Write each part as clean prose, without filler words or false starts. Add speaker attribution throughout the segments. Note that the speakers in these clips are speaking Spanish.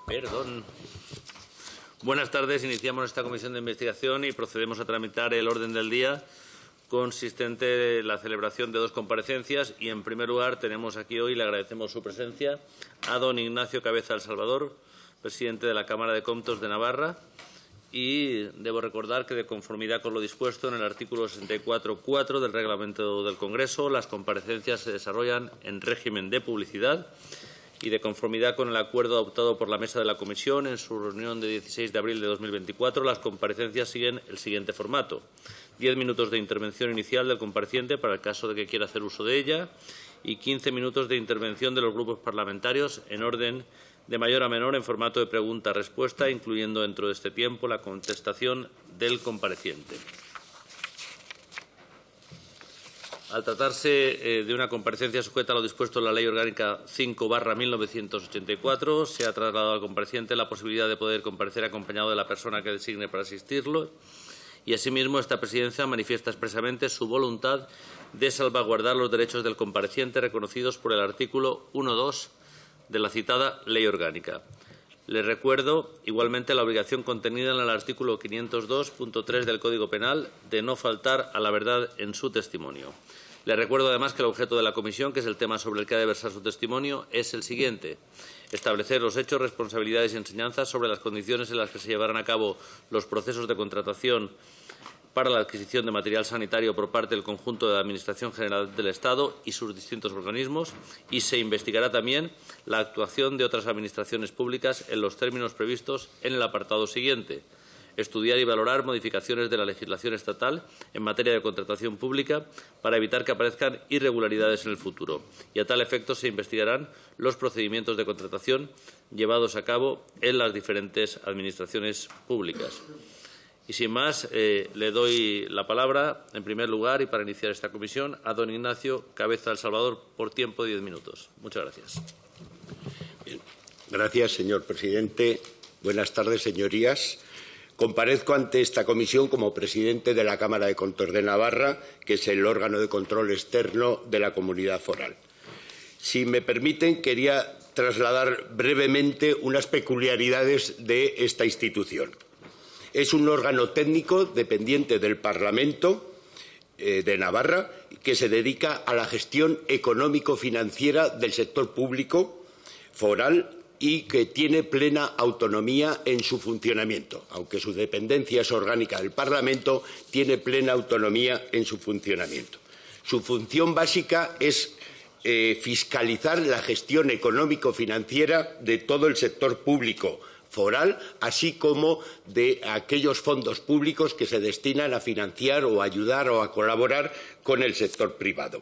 Speaker 1: Perdón. Buenas tardes. Iniciamos esta comisión de investigación y procedemos a tramitar el orden del día consistente en la celebración de dos comparecencias. Y, en primer lugar, tenemos aquí hoy, le agradecemos su presencia, a don Ignacio Cabeza El Salvador, presidente de la Cámara de Comptos de Navarra. Y debo recordar que, de conformidad con lo dispuesto en el artículo 64.4 del Reglamento del Congreso, las comparecencias se desarrollan en régimen de publicidad y, de conformidad con el acuerdo adoptado por la Mesa de la Comisión en su reunión de 16 de abril de 2024, las comparecencias siguen el siguiente formato: 10 minutos de intervención inicial del compareciente para el caso de que quiera hacer uso de ella y 15 minutos de intervención de los grupos parlamentarios en orden de mayor a menor en formato de pregunta-respuesta, incluyendo dentro de este tiempo la contestación del compareciente. Al tratarse de una comparecencia sujeta a lo dispuesto en la Ley Orgánica 5/1984, se ha trasladado al compareciente la posibilidad de poder comparecer acompañado de la persona que designe para asistirlo, y, asimismo, esta Presidencia manifiesta expresamente su voluntad de salvaguardar los derechos del compareciente reconocidos por el artículo 1.2 de la citada Ley Orgánica. Les recuerdo igualmente la obligación contenida en el artículo 502.3 del Código Penal de no faltar a la verdad en su testimonio. Les recuerdo además que el objeto de la comisión, que es el tema sobre el que ha de versar su testimonio, es el siguiente: establecer los hechos, responsabilidades y enseñanzas sobre las condiciones en las que se llevarán a cabo los procesos de contratación para la adquisición de material sanitario por parte del conjunto de la Administración General del Estado y sus distintos organismos, y se investigará también la actuación de otras administraciones públicas en los términos previstos en el apartado siguiente: estudiar y valorar modificaciones de la legislación estatal en materia de contratación pública para evitar que aparezcan irregularidades en el futuro, y a tal efecto se investigarán los procedimientos de contratación llevados a cabo en las diferentes administraciones públicas. Y, sin más, le doy la palabra, en primer lugar, y para iniciar esta comisión, a don Ignacio Cabeza El Salvador, por tiempo de 10 minutos. Muchas gracias.
Speaker 2: Bien. Gracias, señor presidente. Buenas tardes, señorías. Comparezco ante esta comisión como presidente de la Cámara de Comptos de Navarra, que es el órgano de control externo de la Comunidad Foral. Si me permiten, quería trasladar brevemente unas peculiaridades de esta institución. Es un órgano técnico dependiente del Parlamento de Navarra, que se dedica a la gestión económico-financiera del sector público foral y que tiene plena autonomía en su funcionamiento. Aunque su dependencia es orgánica del Parlamento, tiene plena autonomía en su funcionamiento. Su función básica es fiscalizar la gestión económico-financiera de todo el sector público foral, así como de aquellos fondos públicos que se destinan a financiar o a ayudar o a colaborar con el sector privado.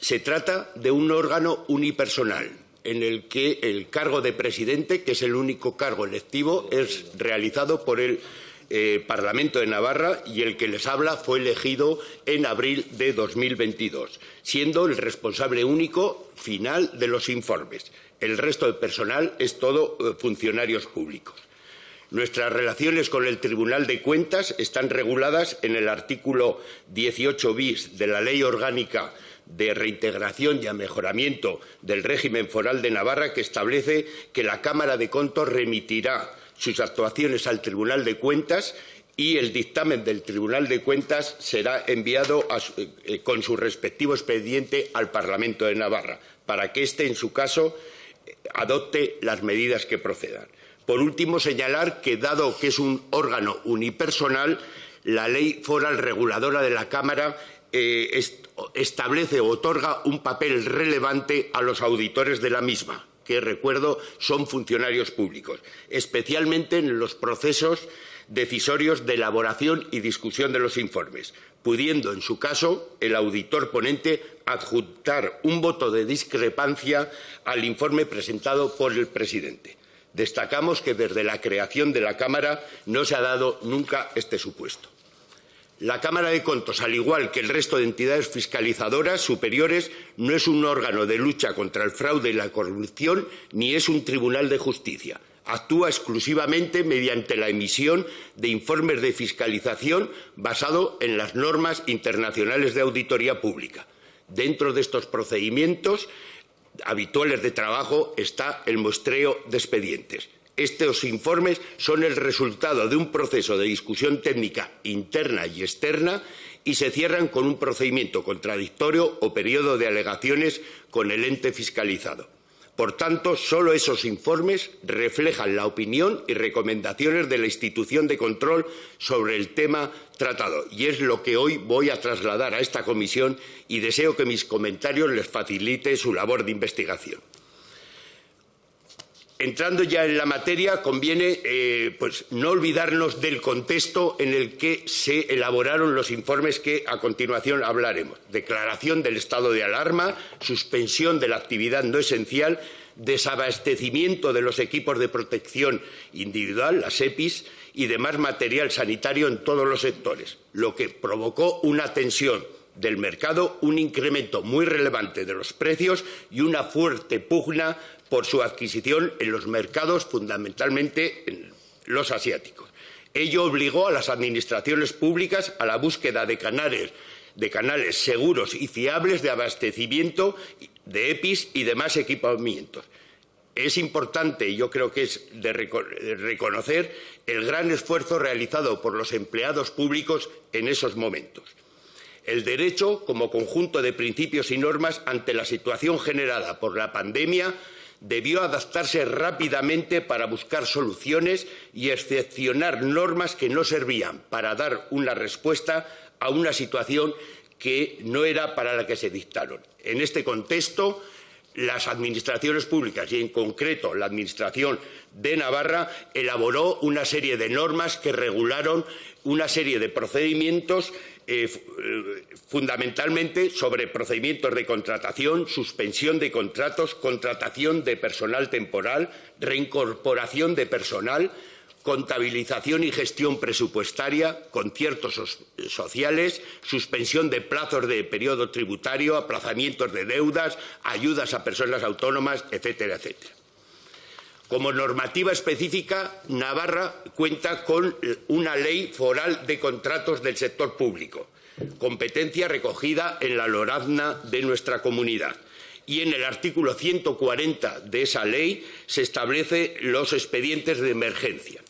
Speaker 2: Se trata de un órgano unipersonal, en el que el cargo de presidente, que es el único cargo electivo, es realizado por el Parlamento de Navarra, y el que les habla fue elegido en abril de 2022, siendo el responsable único final de los informes. El resto del personal es todo funcionarios públicos. Nuestras relaciones con el Tribunal de Cuentas están reguladas en el artículo 18 bis de la Ley Orgánica de Reintegración y Mejoramiento del Régimen Foral de Navarra, que establece que la Cámara de Comptos remitirá sus actuaciones al Tribunal de Cuentas, y el dictamen del Tribunal de Cuentas será enviado con su respectivo expediente al Parlamento de Navarra, para que éste, en su caso, adopte las medidas que procedan. Por último, señalar que, dado que es un órgano unipersonal, la Ley Foral Reguladora de la Cámara establece o otorga un papel relevante a los auditores de la misma, que, recuerdo, son funcionarios públicos, especialmente en los procesos decisorios de elaboración y discusión de los informes, pudiendo, en su caso, el auditor ponente adjuntar un voto de discrepancia al informe presentado por el presidente. Destacamos que desde la creación de la Cámara no se ha dado nunca este supuesto. La Cámara de Comptos, al igual que el resto de entidades fiscalizadoras superiores, no es un órgano de lucha contra el fraude y la corrupción, ni es un tribunal de justicia. Actúa exclusivamente mediante la emisión de informes de fiscalización basado en las normas internacionales de auditoría pública. Dentro de estos procedimientos habituales de trabajo está el muestreo de expedientes. Estos informes son el resultado de un proceso de discusión técnica interna y externa y se cierran con un procedimiento contradictorio o periodo de alegaciones con el ente fiscalizado. Por tanto, solo esos informes reflejan la opinión y recomendaciones de la institución de control sobre el tema tratado, y es lo que hoy voy a trasladar a esta comisión y deseo que mis comentarios les facilite su labor de investigación. Entrando ya en la materia, conviene no olvidarnos del contexto en el que se elaboraron los informes que a continuación hablaremos. Declaración del estado de alarma, suspensión de la actividad no esencial, desabastecimiento de los equipos de protección individual, las EPIs, y demás material sanitario en todos los sectores, lo que provocó una tensión del mercado, un incremento muy relevante de los precios y una fuerte pugna por su adquisición en los mercados, fundamentalmente en los asiáticos. Ello obligó a las administraciones públicas a la búsqueda de canales seguros y fiables de abastecimiento de EPIs y demás equipamientos. Es importante, y yo creo que es de reconocer, el gran esfuerzo realizado por los empleados públicos en esos momentos. El derecho, como conjunto de principios y normas ante la situación generada por la pandemia, debió adaptarse rápidamente para buscar soluciones y excepcionar normas que no servían para dar una respuesta a una situación que no era para la que se dictaron. En este contexto, las administraciones públicas y, en concreto, la Administración de Navarra elaboró una serie de normas que regularon una serie de procedimientos fundamentalmente sobre procedimientos de contratación, suspensión de contratos, contratación de personal temporal, reincorporación de personal, contabilización y gestión presupuestaria, conciertos sociales, suspensión de plazos de periodo tributario, aplazamientos de deudas, ayudas a personas autónomas, etcétera, etcétera. Como normativa específica, Navarra cuenta con una ley foral de contratos del sector público, competencia recogida en la Lorazna de nuestra comunidad. Y en el artículo 140 de esa ley se establecen los expedientes de emergencia.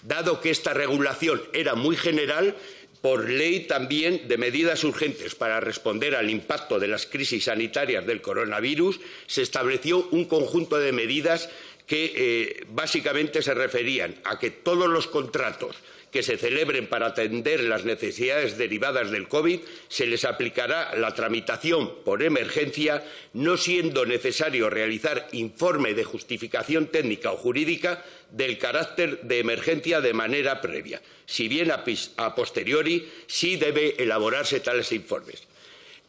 Speaker 2: Dado que esta regulación era muy general, por ley también de medidas urgentes para responder al impacto de las crisis sanitarias del coronavirus, se estableció un conjunto de medidas que básicamente se referían a que todos los contratos que se celebren para atender las necesidades derivadas del COVID se les aplicará la tramitación por emergencia, no siendo necesario realizar informe de justificación técnica o jurídica del carácter de emergencia de manera previa, si bien a posteriori sí debe elaborarse tales informes.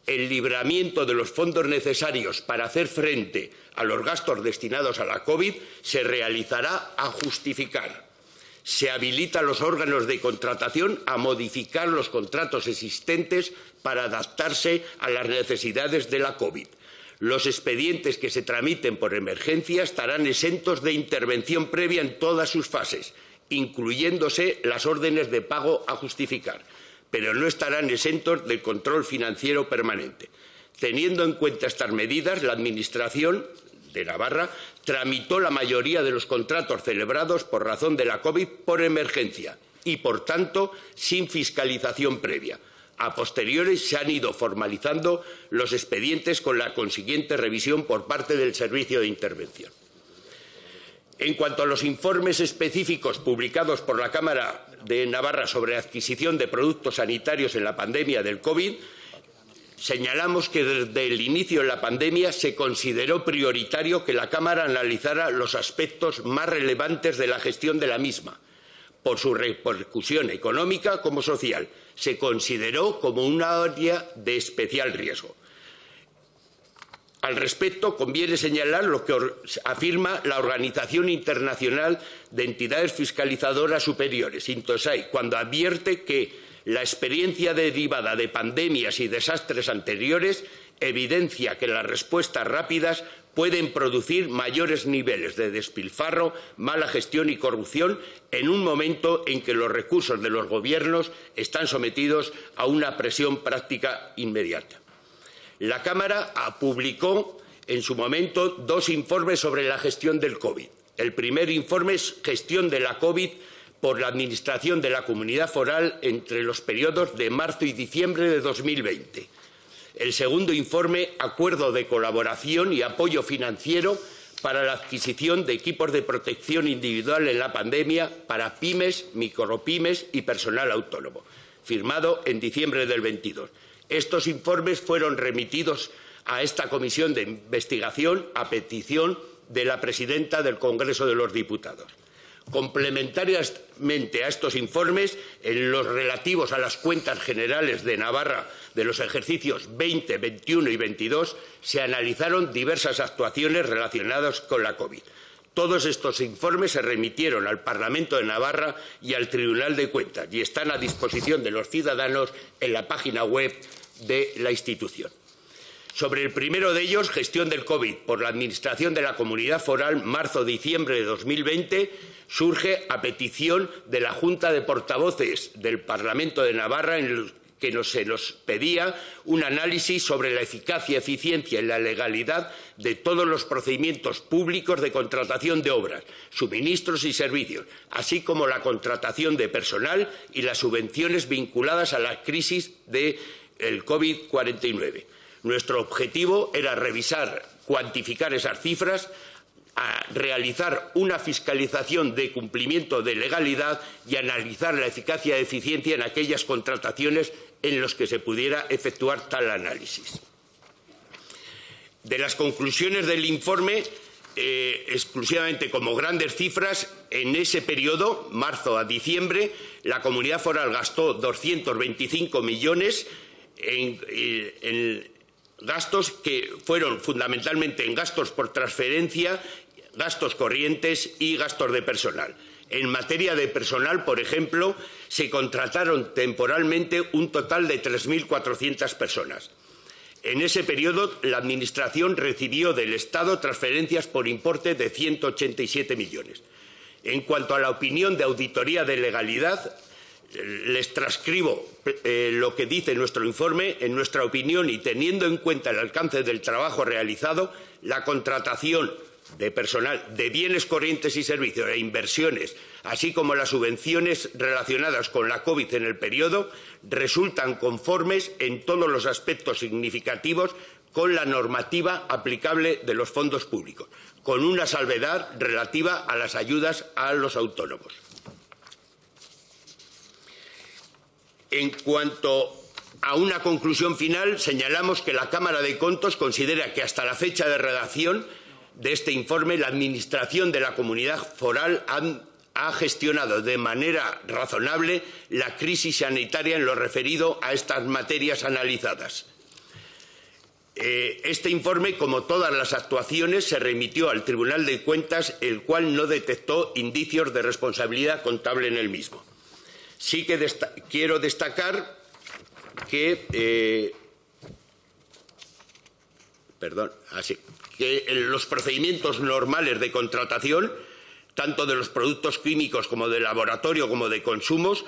Speaker 2: El libramiento de los fondos necesarios para hacer frente a los gastos destinados a la COVID se realizará a justificar. Se habilita a los órganos de contratación a modificar los contratos existentes para adaptarse a las necesidades de la COVID. Los expedientes que se tramiten por emergencia estarán exentos de intervención previa en todas sus fases, incluyéndose las órdenes de pago a justificar, pero no estarán exentos del control financiero permanente. Teniendo en cuenta estas medidas, la Administración de Navarra tramitó la mayoría de los contratos celebrados por razón de la COVID por emergencia y, por tanto, sin fiscalización previa. A posteriori se han ido formalizando los expedientes con la consiguiente revisión por parte del Servicio de Intervención. En cuanto a los informes específicos publicados por la Cámara de Navarra sobre adquisición de productos sanitarios en la pandemia del COVID, señalamos que desde el inicio de la pandemia se consideró prioritario que la Cámara analizara los aspectos más relevantes de la gestión de la misma, por su repercusión económica como social. Se consideró como una área de especial riesgo. Al respecto, conviene señalar lo que afirma la Organización Internacional de Entidades Fiscalizadoras Superiores, INTOSAI, cuando advierte que la experiencia derivada de pandemias y desastres anteriores evidencia que las respuestas rápidas pueden producir mayores niveles de despilfarro, mala gestión y corrupción en un momento en que los recursos de los gobiernos están sometidos a una presión práctica inmediata. La Cámara publicó en su momento 2 informes sobre la gestión del COVID. El primer informe es gestión de la COVID por la Administración de la Comunidad Foral entre los periodos de marzo y diciembre de 2020. El segundo informe, acuerdo de colaboración y apoyo financiero para la adquisición de equipos de protección individual en la pandemia para pymes, micropymes y personal autónomo, firmado en diciembre del 22. Estos informes fueron remitidos a esta comisión de investigación a petición de la presidenta del Congreso de los Diputados. Complementariamente a estos informes, en los relativos a las cuentas generales de Navarra de los ejercicios 20, 21 y 22, se analizaron diversas actuaciones relacionadas con la COVID. Todos estos informes se remitieron al Parlamento de Navarra y al Tribunal de Cuentas y están a disposición de los ciudadanos en la página web de la institución. Sobre el primero de ellos, gestión del COVID por la Administración de la Comunidad Foral, marzo-diciembre de 2020, surge a petición de la Junta de Portavoces del Parlamento de Navarra, en el que se nos pedía un análisis sobre la eficacia, eficiencia y la legalidad de todos los procedimientos públicos de contratación de obras, suministros y servicios, así como la contratación de personal y las subvenciones vinculadas a la crisis del COVID-49. Nuestro objetivo era revisar, cuantificar esas cifras, a realizar una fiscalización de cumplimiento de legalidad y analizar la eficacia y eficiencia en aquellas contrataciones en las que se pudiera efectuar tal análisis. De las conclusiones del informe, exclusivamente como grandes cifras, en ese periodo, marzo a diciembre, la Comunidad Foral gastó 225 millones en gastos que fueron fundamentalmente en gastos por transferencia, gastos corrientes y gastos de personal. En materia de personal, por ejemplo, se contrataron temporalmente un total de 3.400 personas. En ese periodo, la Administración recibió del Estado transferencias por importe de 187 millones. En cuanto a la opinión de auditoría de legalidad, les transcribo lo que dice nuestro informe. En nuestra opinión, y teniendo en cuenta el alcance del trabajo realizado, la contratación de personal, de bienes corrientes y servicios e inversiones, así como las subvenciones relacionadas con la COVID en el periodo, resultan conformes en todos los aspectos significativos con la normativa aplicable de los fondos públicos, con una salvedad relativa a las ayudas a los autónomos. En cuanto a una conclusión final, señalamos que la Cámara de Contos considera que hasta la fecha de redacción de este informe la Administración de la Comunidad Foral ha gestionado de manera razonable la crisis sanitaria en lo referido a estas materias analizadas. Este informe, como todas las actuaciones, se remitió al Tribunal de Cuentas, el cual no detectó indicios de responsabilidad contable en el mismo. Sí que quiero destacar que, que los procedimientos normales de contratación, tanto de los productos químicos como de laboratorio como de consumos,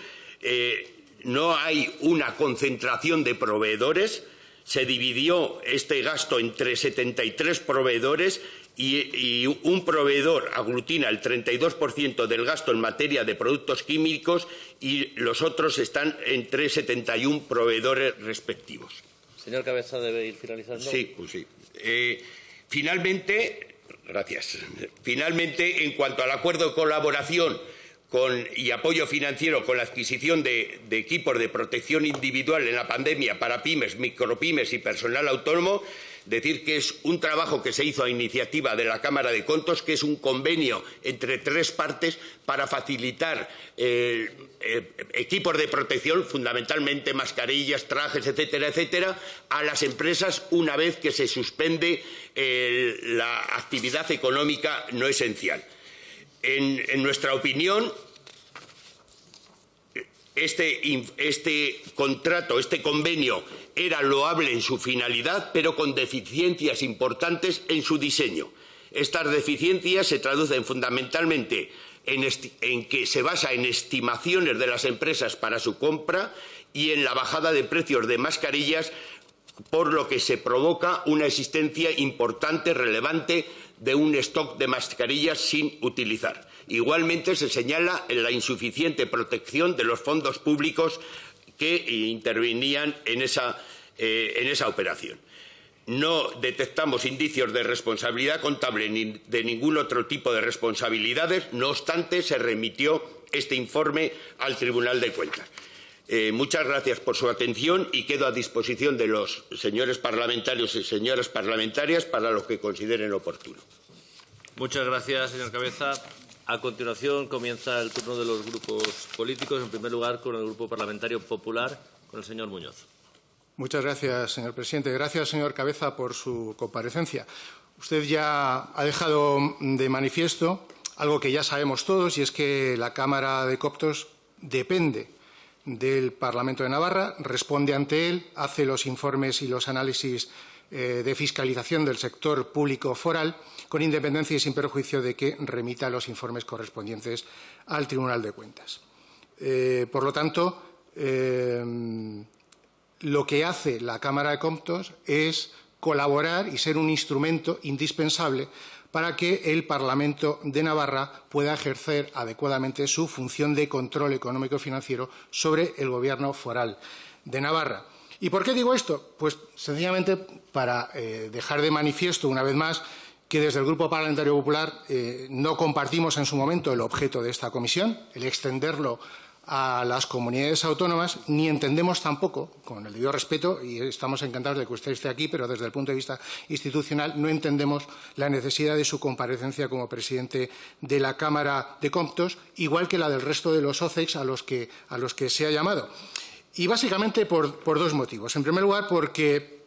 Speaker 2: no hay una concentración de proveedores. Se dividió este gasto entre 73 proveedores y un proveedor aglutina el 32% del gasto en materia de productos químicos y los otros están entre 71 proveedores respectivos.
Speaker 1: Señor Cabeza, debe ir finalizando.
Speaker 2: Sí, pues sí. Finalmente, en cuanto al acuerdo de colaboración y apoyo financiero con la adquisición de equipos de protección individual en la pandemia para pymes, micropymes y personal autónomo, decir que es un trabajo que se hizo a iniciativa de la Cámara de Contos, que es un convenio entre tres partes para facilitar equipos de protección, fundamentalmente mascarillas, trajes, etcétera, etcétera, a las empresas una vez que se suspende la actividad económica no esencial. En nuestra opinión, este contrato, este convenio, era loable en su finalidad, pero con deficiencias importantes en su diseño. Estas deficiencias se traducen fundamentalmente en que se basa en estimaciones de las empresas para su compra y en la bajada de precios de mascarillas, por lo que se provoca una existencia importante, relevante, de un stock de mascarillas sin utilizar. Igualmente se señala la insuficiente protección de los fondos públicos que intervenían en esa operación. No detectamos indicios de responsabilidad contable ni de ningún otro tipo de responsabilidades. No obstante, se remitió este informe al Tribunal de Cuentas. Muchas gracias por su atención y quedo a disposición de los señores parlamentarios y señoras parlamentarias para lo que consideren oportuno.
Speaker 1: Muchas gracias, señor Cabeza. A continuación comienza el turno de los grupos políticos. En primer lugar, con el Grupo Parlamentario Popular, con el señor Muñoz.
Speaker 3: Muchas gracias, señor presidente. Gracias, señor Cabeza, por su comparecencia. Usted ya ha dejado de manifiesto algo que ya sabemos todos, y es que la Cámara de Coptos depende del Parlamento de Navarra, responde ante él, hace los informes y los análisis de fiscalización del sector público foral, con independencia y sin perjuicio de que remita los informes correspondientes al Tribunal de Cuentas. Por lo tanto, lo que hace la Cámara de Coptos es colaborar y ser un instrumento indispensable para que el Parlamento de Navarra pueda ejercer adecuadamente su función de control económico-financiero sobre el Gobierno foral de Navarra. ¿Y por qué digo esto? Pues sencillamente para dejar de manifiesto una vez más que desde el Grupo Parlamentario Popular no compartimos en su momento el objeto de esta comisión, el extenderlo a las comunidades autónomas, ni entendemos tampoco, con el debido respeto, y estamos encantados de que usted esté aquí, pero desde el punto de vista institucional no entendemos la necesidad de su comparecencia como presidente de la Cámara de Coptos, igual que la del resto de los OCEX a los que se ha llamado. Y básicamente por dos motivos. En primer lugar, porque,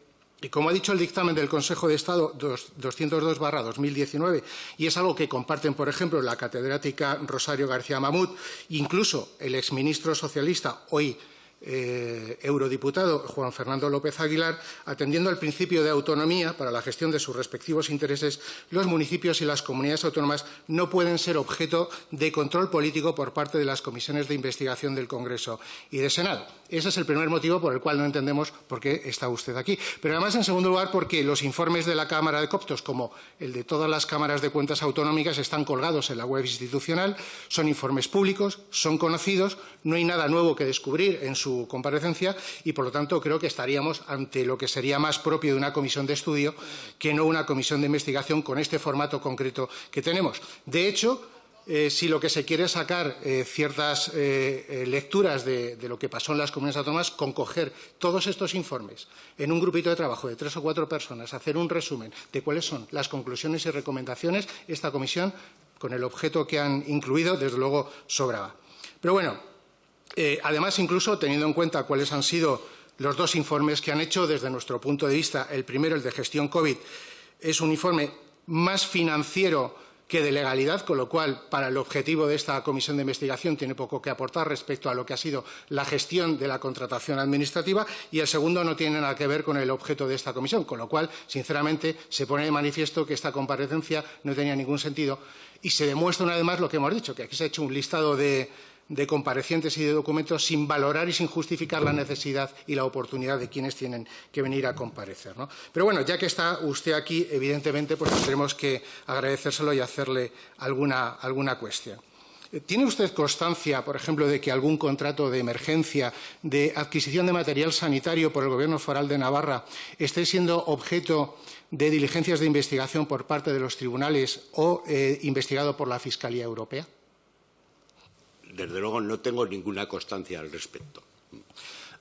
Speaker 3: como ha dicho el dictamen del Consejo de Estado 202/2019, y es algo que comparten, por ejemplo, la catedrática Rosario García Mamut, incluso el exministro socialista, hoy eurodiputado Juan Fernando López Aguilar, atendiendo al principio de autonomía para la gestión de sus respectivos intereses, los municipios y las comunidades autónomas no pueden ser objeto de control político por parte de las comisiones de investigación del Congreso y del Senado. Ese es el primer motivo por el cual no entendemos por qué está usted aquí. Pero además, en segundo lugar, porque los informes de la Cámara de Coptos, como el de todas las cámaras de cuentas autonómicas, están colgados en la web institucional, son informes públicos, son conocidos, no hay nada nuevo que descubrir en su comparecencia y, por lo tanto, creo que estaríamos ante lo que sería más propio de una comisión de estudio que no una comisión de investigación con este formato concreto que tenemos. De hecho, si lo que se quiere es sacar ciertas lecturas de lo que pasó en las comunidades autónomas, con coger todos estos informes en un grupito de trabajo de 3 o 4 personas, hacer un resumen de cuáles son las conclusiones y recomendaciones, esta comisión, con el objeto que han incluido, desde luego sobraba. Pero bueno, además, incluso teniendo en cuenta cuáles han sido los dos informes que han hecho, desde nuestro punto de vista, el primero, el de gestión COVID, es un informe más financiero que de legalidad, con lo cual, para el objetivo de esta comisión de investigación, tiene poco que aportar respecto a lo que ha sido la gestión de la contratación administrativa, y el segundo no tiene nada que ver con el objeto de esta comisión, con lo cual, sinceramente, se pone de manifiesto que esta comparecencia no tenía ningún sentido y se demuestra una vez más lo que hemos dicho, que aquí se ha hecho un listado de comparecientes y de documentos sin valorar y sin justificar la necesidad y la oportunidad de quienes tienen que venir a comparecer, ¿no? Pero bueno, ya que está usted aquí, evidentemente, pues tendremos que agradecérselo y hacerle alguna cuestión. ¿Tiene usted constancia, por ejemplo, de que algún contrato de emergencia de adquisición de material sanitario por el Gobierno foral de Navarra esté siendo objeto de diligencias de investigación por parte de los tribunales o investigado por la Fiscalía Europea?
Speaker 2: Desde luego no tengo ninguna constancia al respecto.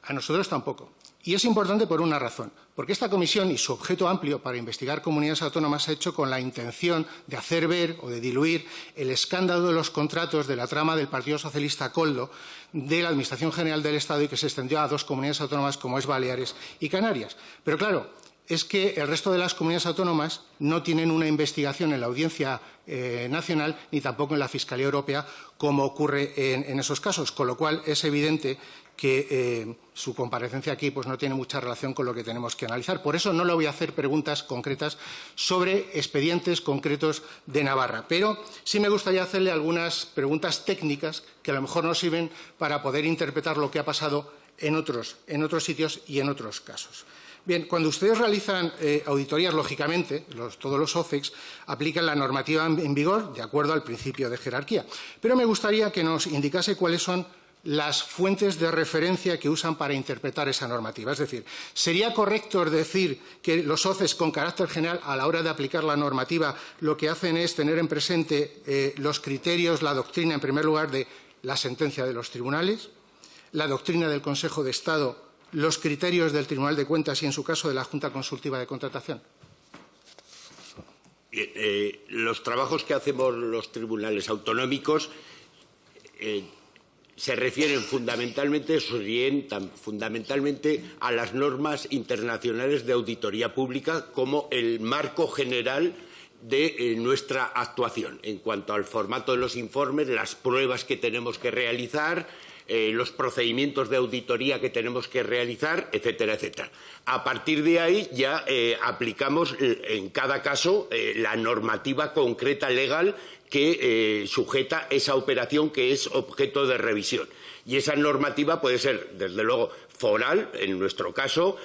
Speaker 3: A nosotros tampoco. Y es importante por una razón, porque esta comisión y su objeto amplio para investigar comunidades autónomas se ha hecho con la intención de hacer ver o de diluir el escándalo de los contratos de la trama del Partido Socialista Koldo de la Administración General del Estado y que se extendió a 2 comunidades autónomas como es Baleares y Canarias. Pero claro, es que el resto de las comunidades autónomas no tienen una investigación en la Audiencia Nacional ni tampoco en la Fiscalía Europea, como ocurre en esos casos, con lo cual es evidente que su comparecencia aquí pues, no tiene mucha relación con lo que tenemos que analizar. Por eso no le voy a hacer preguntas concretas sobre expedientes concretos de Navarra, pero sí me gustaría hacerle algunas preguntas técnicas que a lo mejor nos sirven para poder interpretar lo que ha pasado en otros sitios y en otros casos. Bien, cuando ustedes realizan auditorías, lógicamente, todos los OCECs aplican la normativa en vigor de acuerdo al principio de jerarquía. Pero me gustaría que nos indicase cuáles son las fuentes de referencia que usan para interpretar esa normativa. Es decir, ¿sería correcto decir que los OCECs, con carácter general, a la hora de aplicar la normativa, lo que hacen es tener en presente los criterios, la doctrina, en primer lugar, de la sentencia de los tribunales, la doctrina del Consejo de Estado, los criterios del Tribunal de Cuentas y, en su caso, de la Junta Consultiva de Contratación?
Speaker 2: Los trabajos que hacemos los tribunales autonómicos se refieren fundamentalmente, se orientan fundamentalmente a las normas internacionales de auditoría pública como el marco general de nuestra actuación en cuanto al formato de los informes, las pruebas que tenemos que realizar, los procedimientos de auditoría que tenemos que realizar, etcétera, etcétera. A partir de ahí ya aplicamos en cada caso la normativa concreta legal que sujeta esa operación que es objeto de revisión. Y esa normativa puede ser, desde luego, foral, en nuestro caso,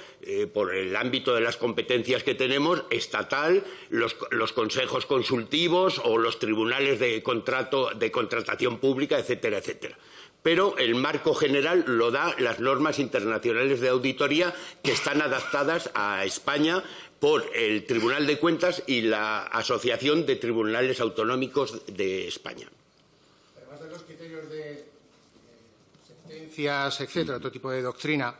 Speaker 2: por el ámbito de las competencias que tenemos, estatal, los consejos consultivos o los tribunales de contratación pública, etcétera, etcétera. Pero el marco general lo da las normas internacionales de auditoría que están adaptadas a España por el Tribunal de Cuentas y la Asociación de Tribunales Autonómicos de España.
Speaker 3: Además de los criterios de sentencias, etcétera, otro tipo de doctrina,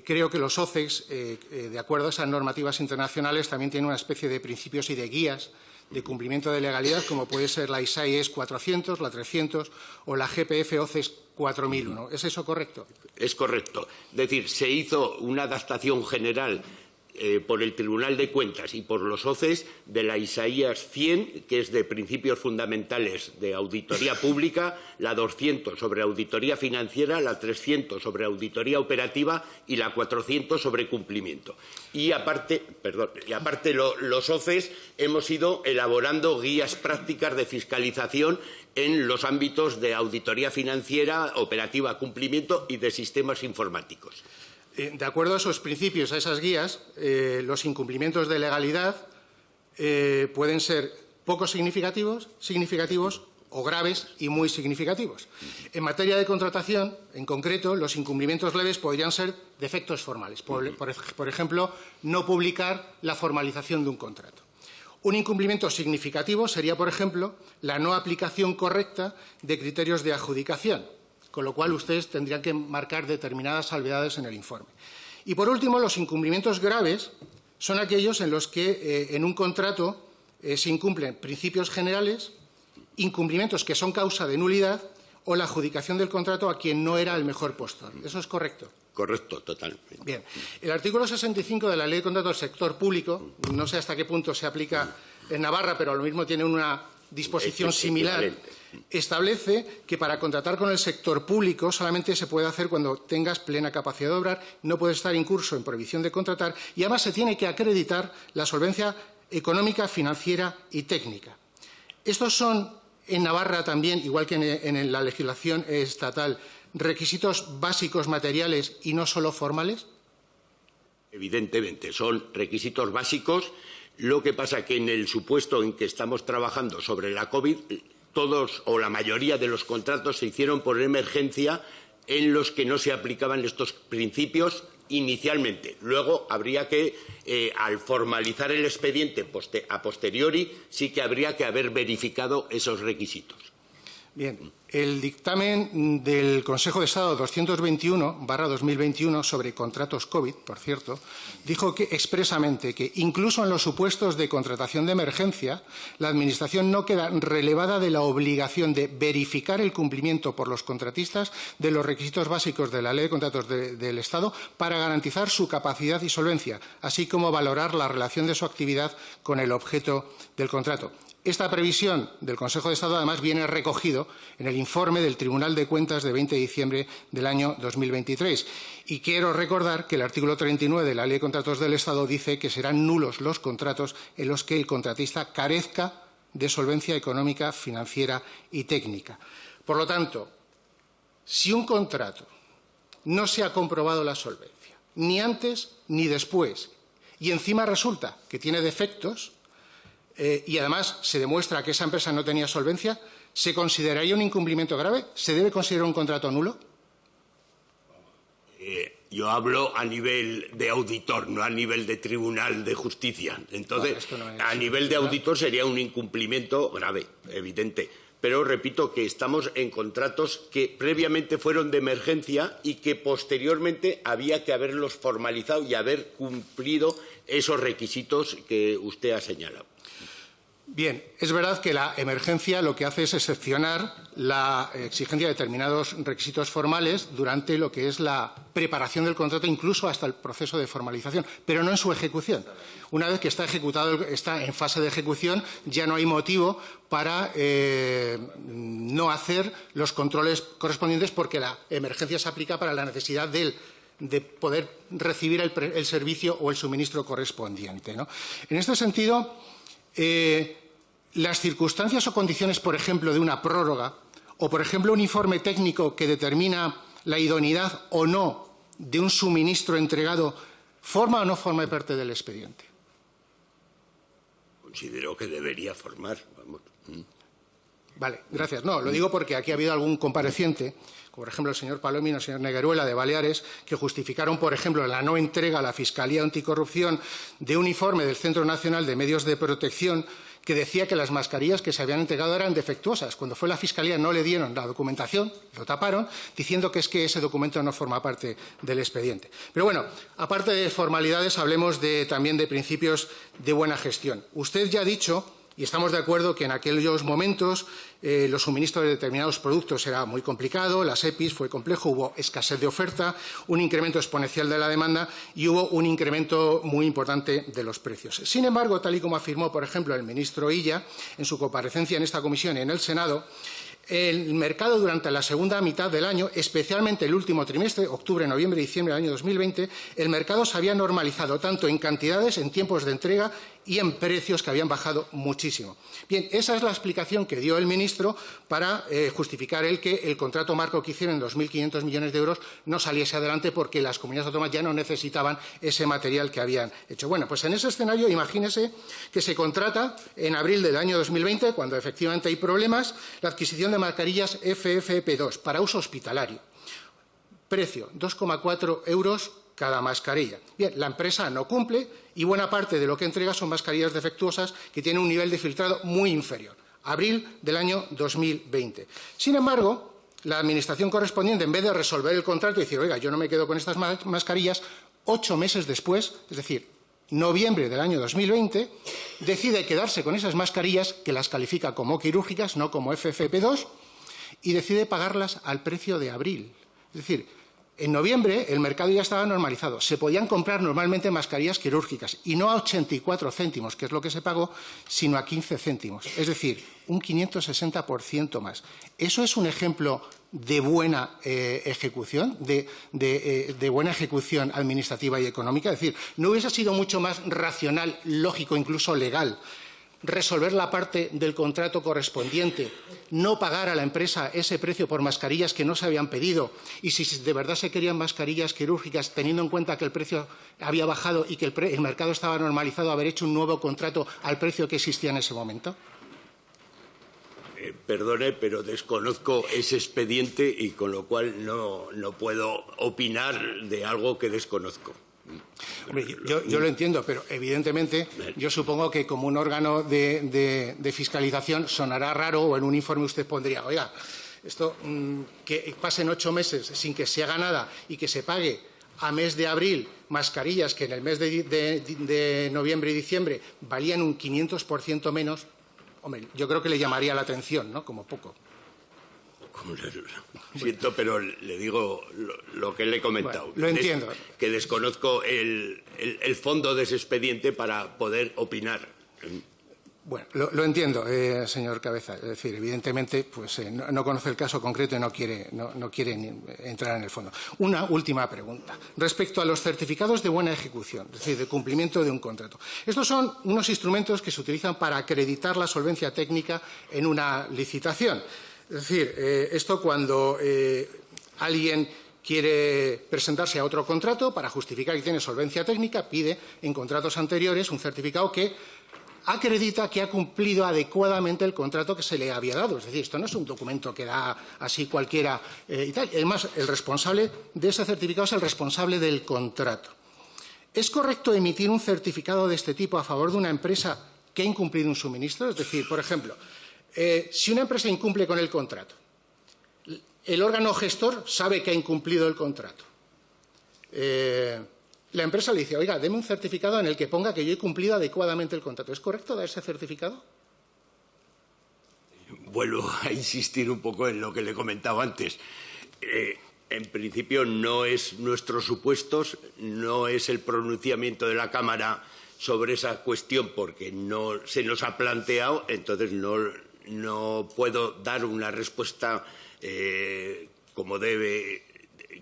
Speaker 3: creo que los OCECs, de acuerdo a esas normativas internacionales, también tienen una especie de principios y de guías de cumplimiento de legalidad, como puede ser la ISAIES 400, la 300 o la GPF OCES 4001. ¿Es eso correcto?
Speaker 2: Es correcto. Es decir, se hizo una adaptación general por el Tribunal de Cuentas y por los OCEs de la ISAIES 100, que es de principios fundamentales de auditoría pública, la 200 sobre auditoría financiera, la 300 sobre auditoría operativa y la 400 sobre cumplimiento. Y aparte, los OCEs hemos ido elaborando guías prácticas de fiscalización en los ámbitos de auditoría financiera, operativa, cumplimiento y de sistemas informáticos.
Speaker 3: De acuerdo a esos principios, a esas guías, los incumplimientos de legalidad pueden ser poco significativos o graves y muy significativos. En materia de contratación, en concreto, los incumplimientos leves podrían ser defectos formales. Por ejemplo, no publicar la formalización de un contrato. Un incumplimiento significativo sería, por ejemplo, la no aplicación correcta de criterios de adjudicación, con lo cual ustedes tendrían que marcar determinadas salvedades en el informe. Y, por último, los incumplimientos graves son aquellos en los que en un contrato se incumplen principios generales, incumplimientos que son causa de nulidad o la adjudicación del contrato a quien no era el mejor postor. ¿Eso es correcto?
Speaker 2: Correcto, totalmente.
Speaker 3: Bien. El artículo 65 de la Ley de Contratos del Sector Público, no sé hasta qué punto se aplica en Navarra, pero lo mismo tiene una disposición similar, establece que para contratar con el sector público solamente se puede hacer cuando tengas plena capacidad de obrar, no puedes estar incurso en prohibición de contratar y además se tiene que acreditar la solvencia económica, financiera y técnica. Estos son en Navarra también, igual que en la legislación estatal, requisitos básicos materiales y no solo formales.
Speaker 2: Evidentemente, son requisitos básicos. Lo que pasa que en el supuesto en que estamos trabajando sobre la COVID, todos o la mayoría de los contratos se hicieron por emergencia en los que no se aplicaban estos principios inicialmente. Luego habría que, al formalizar el expediente a posteriori, sí que habría que haber verificado esos requisitos.
Speaker 3: Bien, el dictamen del Consejo de Estado 221/2021 sobre contratos COVID, por cierto, dijo expresamente que incluso en los supuestos de contratación de emergencia, la Administración no queda relevada de la obligación de verificar el cumplimiento por los contratistas de los requisitos básicos de la Ley de Contratos del Estado para garantizar su capacidad y solvencia, así como valorar la relación de su actividad con el objeto del contrato. Esta previsión del Consejo de Estado, además, viene recogido en el informe del Tribunal de Cuentas de 20 de diciembre del año 2023. Y quiero recordar que el artículo 39 de la Ley de Contratos del Estado dice que serán nulos los contratos en los que el contratista carezca de solvencia económica, financiera y técnica. Por lo tanto, si un contrato no se ha comprobado la solvencia ni antes ni después. Y encima resulta que tiene defectos y además se demuestra que esa empresa no tenía solvencia, ¿se consideraría un incumplimiento grave? ¿Se debe considerar un contrato nulo?
Speaker 2: Yo hablo a nivel de auditor, no a nivel de tribunal de justicia. Entonces, no a nivel de auditor sería un incumplimiento grave, evidente. Pero repito que estamos en contratos que previamente fueron de emergencia y que posteriormente había que haberlos formalizado y haber cumplido esos requisitos que usted ha señalado.
Speaker 3: Bien, es verdad que la emergencia lo que hace es excepcionar la exigencia de determinados requisitos formales durante lo que es la preparación del contrato, incluso hasta el proceso de formalización, pero no en su ejecución. Una vez que está ejecutado, está en fase de ejecución, ya no hay motivo para no hacer los controles correspondientes porque la emergencia se aplica para la necesidad de poder recibir el servicio o el suministro correspondiente, ¿no? En este sentido, las circunstancias o condiciones, por ejemplo, de una prórroga o, por ejemplo, un informe técnico que determina la idoneidad o no de un suministro entregado, ¿forma o no forma parte del expediente?
Speaker 2: Considero que debería formar. Vamos.
Speaker 3: Vale, gracias. No, lo digo porque aquí ha habido algún compareciente, como por ejemplo el señor Palomino, el señor Negueruela de Baleares, que justificaron, por ejemplo, la no entrega a la Fiscalía Anticorrupción de un informe del Centro Nacional de Medios de Protección que decía que las mascarillas que se habían entregado eran defectuosas. Cuando fue la Fiscalía no le dieron la documentación, lo taparon, diciendo que es que ese documento no forma parte del expediente. Pero bueno, aparte de formalidades, hablemos también de principios de buena gestión. Usted ya ha dicho, y estamos de acuerdo, que en aquellos momentos los suministros de determinados productos era muy complicado, las EPIs fue complejo, hubo escasez de oferta, un incremento exponencial de la demanda y hubo un incremento muy importante de los precios. Sin embargo, tal y como afirmó, por ejemplo, el ministro Illa en su comparecencia en esta comisión y en el Senado, el mercado durante la segunda mitad del año, especialmente el último trimestre, octubre, noviembre y diciembre del año 2020, el mercado se había normalizado tanto en cantidades, en tiempos de entrega y en precios que habían bajado muchísimo. Bien, esa es la explicación que dio el ministro para justificar que el contrato marco que hicieron en 2.500 millones de euros no saliese adelante porque las comunidades autónomas ya no necesitaban ese material que habían hecho. Bueno, pues en ese escenario imagínese que se contrata en abril del año 2020, cuando efectivamente hay problemas, la adquisición de mascarillas FFP2 para uso hospitalario. Precio, 2,4 euros cada mascarilla. Bien, la empresa no cumple y buena parte de lo que entrega son mascarillas defectuosas que tienen un nivel de filtrado muy inferior. Abril del año 2020. Sin embargo, la administración correspondiente, en vez de resolver el contrato y decir, oiga, yo no me quedo con estas mascarillas, 8 meses después, es decir, noviembre del año 2020, decide quedarse con esas mascarillas, que las califica como quirúrgicas, no como FFP2, y decide pagarlas al precio de abril. Es decir, en noviembre el mercado ya estaba normalizado. Se podían comprar normalmente mascarillas quirúrgicas y no a 84 céntimos, que es lo que se pagó, sino a 15 céntimos. Es decir, un 560% más. ¿Eso es un ejemplo de buena ejecución, de buena ejecución administrativa y económica? Es decir, ¿no hubiese sido mucho más racional, lógico, incluso legal, resolver la parte del contrato correspondiente, no pagar a la empresa ese precio por mascarillas que no se habían pedido y si de verdad se querían mascarillas quirúrgicas, teniendo en cuenta que el precio había bajado y que el mercado estaba normalizado, haber hecho un nuevo contrato al precio que existía en ese momento?
Speaker 2: Perdone, pero desconozco ese expediente y con lo cual no puedo opinar de algo que desconozco.
Speaker 3: Hombre, yo lo entiendo, pero evidentemente yo supongo que como un órgano de fiscalización sonará raro o en un informe usted pondría, oiga, esto que pasen 8 meses sin que se haga nada y que se pague a mes de abril mascarillas que en el mes de noviembre y diciembre valían un 500% menos, hombre, yo creo que le llamaría la atención, ¿no? Como poco.
Speaker 2: Siento, pero le digo lo que le he comentado.
Speaker 3: Bueno, lo entiendo.
Speaker 2: Que desconozco el fondo de ese expediente para poder opinar.
Speaker 3: Bueno, lo entiendo, señor Cabeza. Es decir, evidentemente, pues no conoce el caso concreto y no quiere entrar en el fondo. Una última pregunta. Respecto a los certificados de buena ejecución, es decir, de cumplimiento de un contrato. Estos son unos instrumentos que se utilizan para acreditar la solvencia técnica en una licitación. Es decir, esto cuando alguien quiere presentarse a otro contrato para justificar que tiene solvencia técnica, pide en contratos anteriores un certificado que acredita que ha cumplido adecuadamente el contrato que se le había dado. Es decir, esto no es un documento que da así cualquiera y tal. Además, el responsable de ese certificado es el responsable del contrato. ¿Es correcto emitir un certificado de este tipo a favor de una empresa que ha incumplido un suministro? Es decir, por ejemplo, si una empresa incumple con el contrato, el órgano gestor sabe que ha incumplido el contrato. La empresa le dice, oiga, deme un certificado en el que ponga que yo he cumplido adecuadamente el contrato. ¿Es correcto dar ese certificado?
Speaker 2: Vuelvo a insistir un poco en lo que le comentaba antes. En principio no es nuestros supuestos, no es el pronunciamiento de la Cámara sobre esa cuestión porque no se nos ha planteado, entonces no puedo dar una respuesta como debe,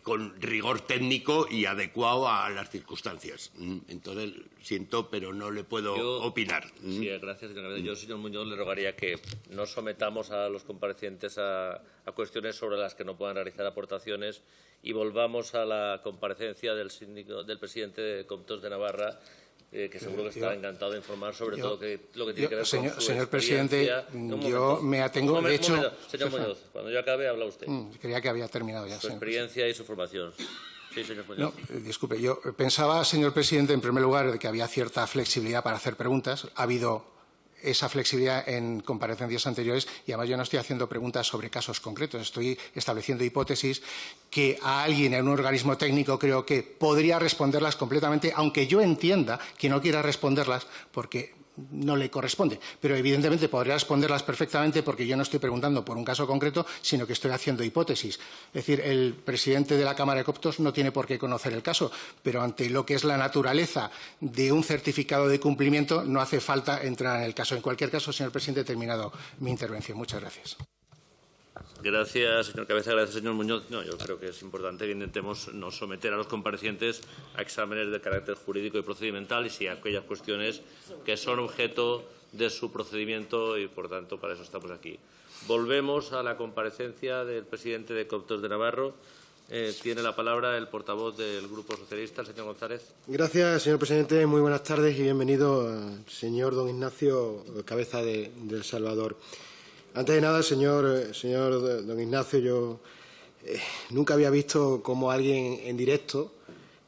Speaker 2: con rigor técnico y adecuado a las circunstancias. Entonces, siento, pero no le puedo opinar.
Speaker 1: Sí, gracias, señor Cabeza. Yo, señor Muñoz, le rogaría que no sometamos a los comparecientes a cuestiones sobre las que no puedan realizar aportaciones y volvamos a la comparecencia del presidente de Comptos de Navarra, que seguro que estará encantado de informar sobre todo lo que tiene que ver con su
Speaker 3: señor presidente, yo me atengo, de hecho...
Speaker 1: Señor Muñoz, cuando yo acabe, habla usted.
Speaker 3: Creía que había terminado ya.
Speaker 1: Su experiencia y su formación. Sí, señor Muñoz.
Speaker 3: No, disculpe, yo pensaba, señor presidente, en primer lugar, que había cierta flexibilidad para hacer preguntas. Ha habido esa flexibilidad en comparecencias anteriores y además yo no estoy haciendo preguntas sobre casos concretos, estoy estableciendo hipótesis que a alguien en un organismo técnico creo que podría responderlas completamente, aunque yo entienda que no quiera responderlas porque no le corresponde, pero evidentemente podría responderlas perfectamente porque yo no estoy preguntando por un caso concreto, sino que estoy haciendo hipótesis. Es decir, el presidente de la Cámara de Coptos no tiene por qué conocer el caso, pero ante lo que es la naturaleza de un certificado de cumplimiento no hace falta entrar en el caso. En cualquier caso, señor presidente, he terminado mi intervención. Muchas gracias.
Speaker 1: Gracias, señor Cabeza. Gracias, señor Muñoz. No, yo creo que es importante que intentemos no someter a los comparecientes a exámenes de carácter jurídico y procedimental y si aquellas cuestiones que son objeto de su procedimiento y, por tanto, para eso estamos aquí. Volvemos a la comparecencia del presidente de Comptos de Navarra. Tiene la palabra el portavoz del Grupo Socialista, el señor González.
Speaker 4: Gracias, señor presidente. Muy buenas tardes y bienvenido al señor don Ignacio Cabeza de El Salvador. Antes de nada, señor don Ignacio, yo nunca había visto cómo alguien en directo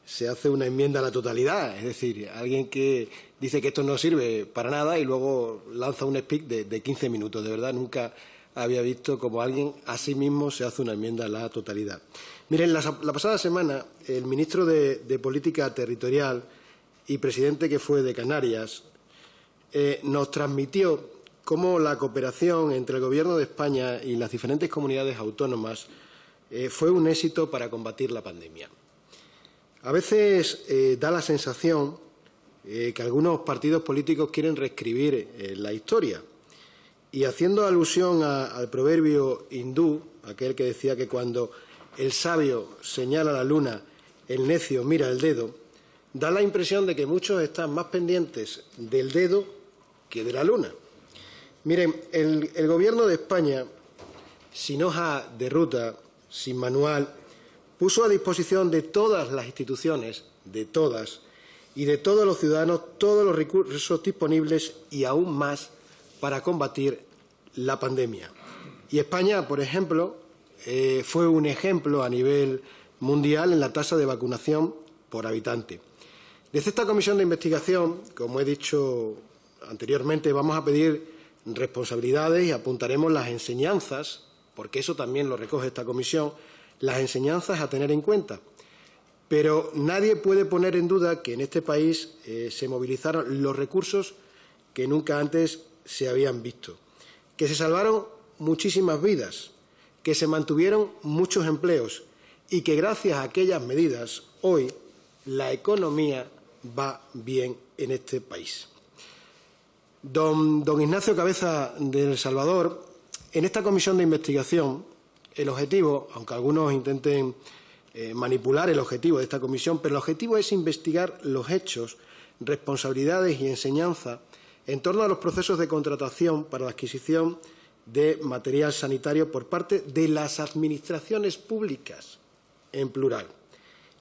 Speaker 4: se hace una enmienda a la totalidad. Es decir, alguien que dice que esto no sirve para nada y luego lanza un speech de 15 minutos. De verdad, nunca había visto cómo alguien a sí mismo se hace una enmienda a la totalidad. Miren, la pasada semana, el ministro de Política Territorial y presidente que fue de Canarias nos transmitió cómo la cooperación entre el Gobierno de España y las diferentes comunidades autónomas fue un éxito para combatir la pandemia. A veces da la sensación que algunos partidos políticos quieren reescribir la historia y haciendo alusión al proverbio hindú, aquel que decía que cuando el sabio señala la luna, el necio mira el dedo, da la impresión de que muchos están más pendientes del dedo que de la luna. Miren, el Gobierno de España, sin hoja de ruta, sin manual, puso a disposición de todas las instituciones, de todas, y de todos los ciudadanos, todos los recursos disponibles y aún más para combatir la pandemia. Y España, por ejemplo, fue un ejemplo a nivel mundial en la tasa de vacunación por habitante. Desde esta comisión de investigación, como he dicho anteriormente, vamos a pedir responsabilidades y apuntaremos las enseñanzas, porque eso también lo recoge esta comisión, las enseñanzas a tener en cuenta. Pero nadie puede poner en duda que en este país se movilizaron los recursos que nunca antes se habían visto, que se salvaron muchísimas vidas, que se mantuvieron muchos empleos y que gracias a aquellas medidas hoy la economía va bien en este país. Don Ignacio Cabeza de El Salvador, en esta comisión de investigación, el objetivo, aunque algunos intenten manipular el objetivo de esta comisión, pero el objetivo es investigar los hechos, responsabilidades y enseñanza en torno a los procesos de contratación para la adquisición de material sanitario por parte de las administraciones públicas. en plural.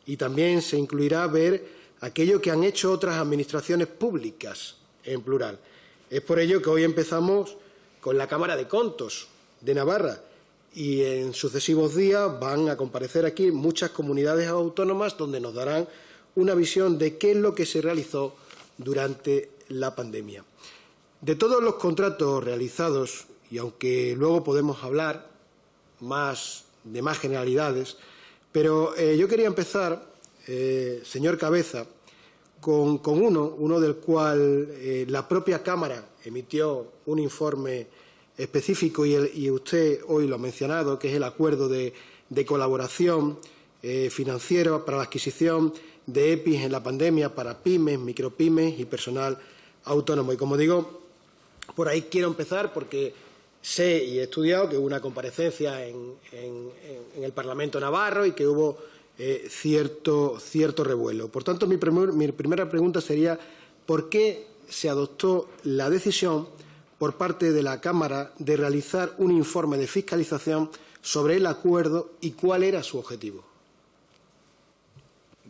Speaker 4: Y también se incluirá ver aquello que han hecho otras administraciones públicas en plural. Es por ello que hoy empezamos con la Cámara de Contos de Navarra y en sucesivos días van a comparecer aquí muchas comunidades autónomas donde nos darán una visión de qué es lo que se realizó durante la pandemia. De todos los contratos realizados, y aunque luego podemos hablar de más generalidades, pero yo quería empezar, señor Cabeza, con uno del cual la propia Cámara emitió un informe específico y usted hoy lo ha mencionado, que es el acuerdo de colaboración financiera para la adquisición de EPIs en la pandemia para pymes, micropymes y personal autónomo. Y como digo, por ahí quiero empezar porque sé y he estudiado que hubo una comparecencia en el Parlamento navarro y que hubo cierto revuelo. Por tanto, mi primera pregunta sería ¿por qué se adoptó la decisión por parte de la Cámara de realizar un informe de fiscalización sobre el acuerdo y cuál era su objetivo?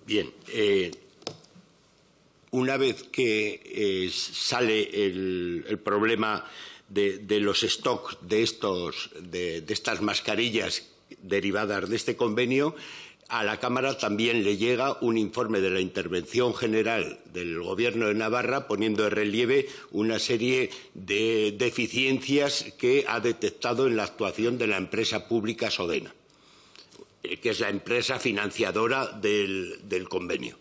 Speaker 2: Bien, una vez que sale el problema de los stocks de estas mascarillas derivadas de este convenio, a la Cámara también le llega un informe de la Intervención General del Gobierno de Navarra poniendo de relieve una serie de deficiencias que ha detectado en la actuación de la empresa pública Sodena, que es la empresa financiadora del convenio.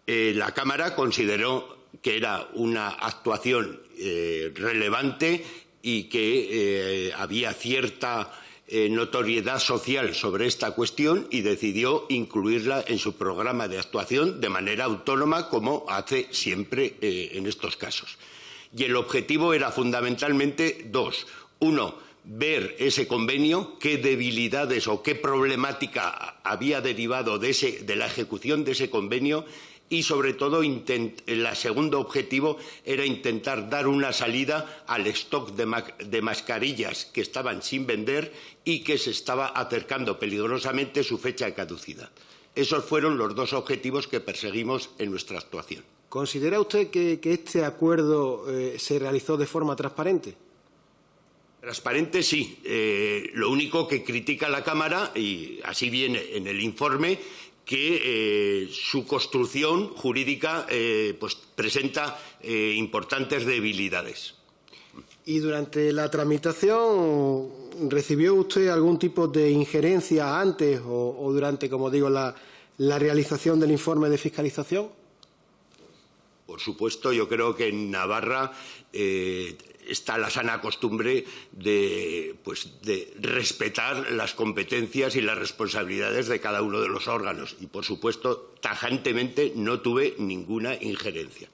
Speaker 2: La Cámara consideró que era una actuación relevante y que había cierta notoriedad social sobre esta cuestión y decidió incluirla en su programa de actuación de manera autónoma, como hace siempre en estos casos. Y el objetivo era fundamentalmente dos. Uno, ver ese convenio, qué debilidades o qué problemática había derivado de la ejecución de ese convenio y, sobre todo, el segundo objetivo era intentar dar una salida al stock de mascarillas que estaban sin vender y que se estaba acercando peligrosamente su fecha de caducidad. Esos fueron los dos objetivos que perseguimos en nuestra actuación.
Speaker 4: ¿Considera usted que este acuerdo se realizó de forma transparente?
Speaker 2: Transparente, sí. Lo único que critica la Cámara, y así viene en el informe, que su construcción jurídica presenta importantes debilidades.
Speaker 4: ¿Y durante la tramitación recibió usted algún tipo de injerencia antes o durante, como digo, la realización del informe de fiscalización?
Speaker 2: Por supuesto, yo creo que en Navarra está la sana costumbre de respetar las competencias y las responsabilidades de cada uno de los órganos y, por supuesto, tajantemente no tuve ninguna injerencia.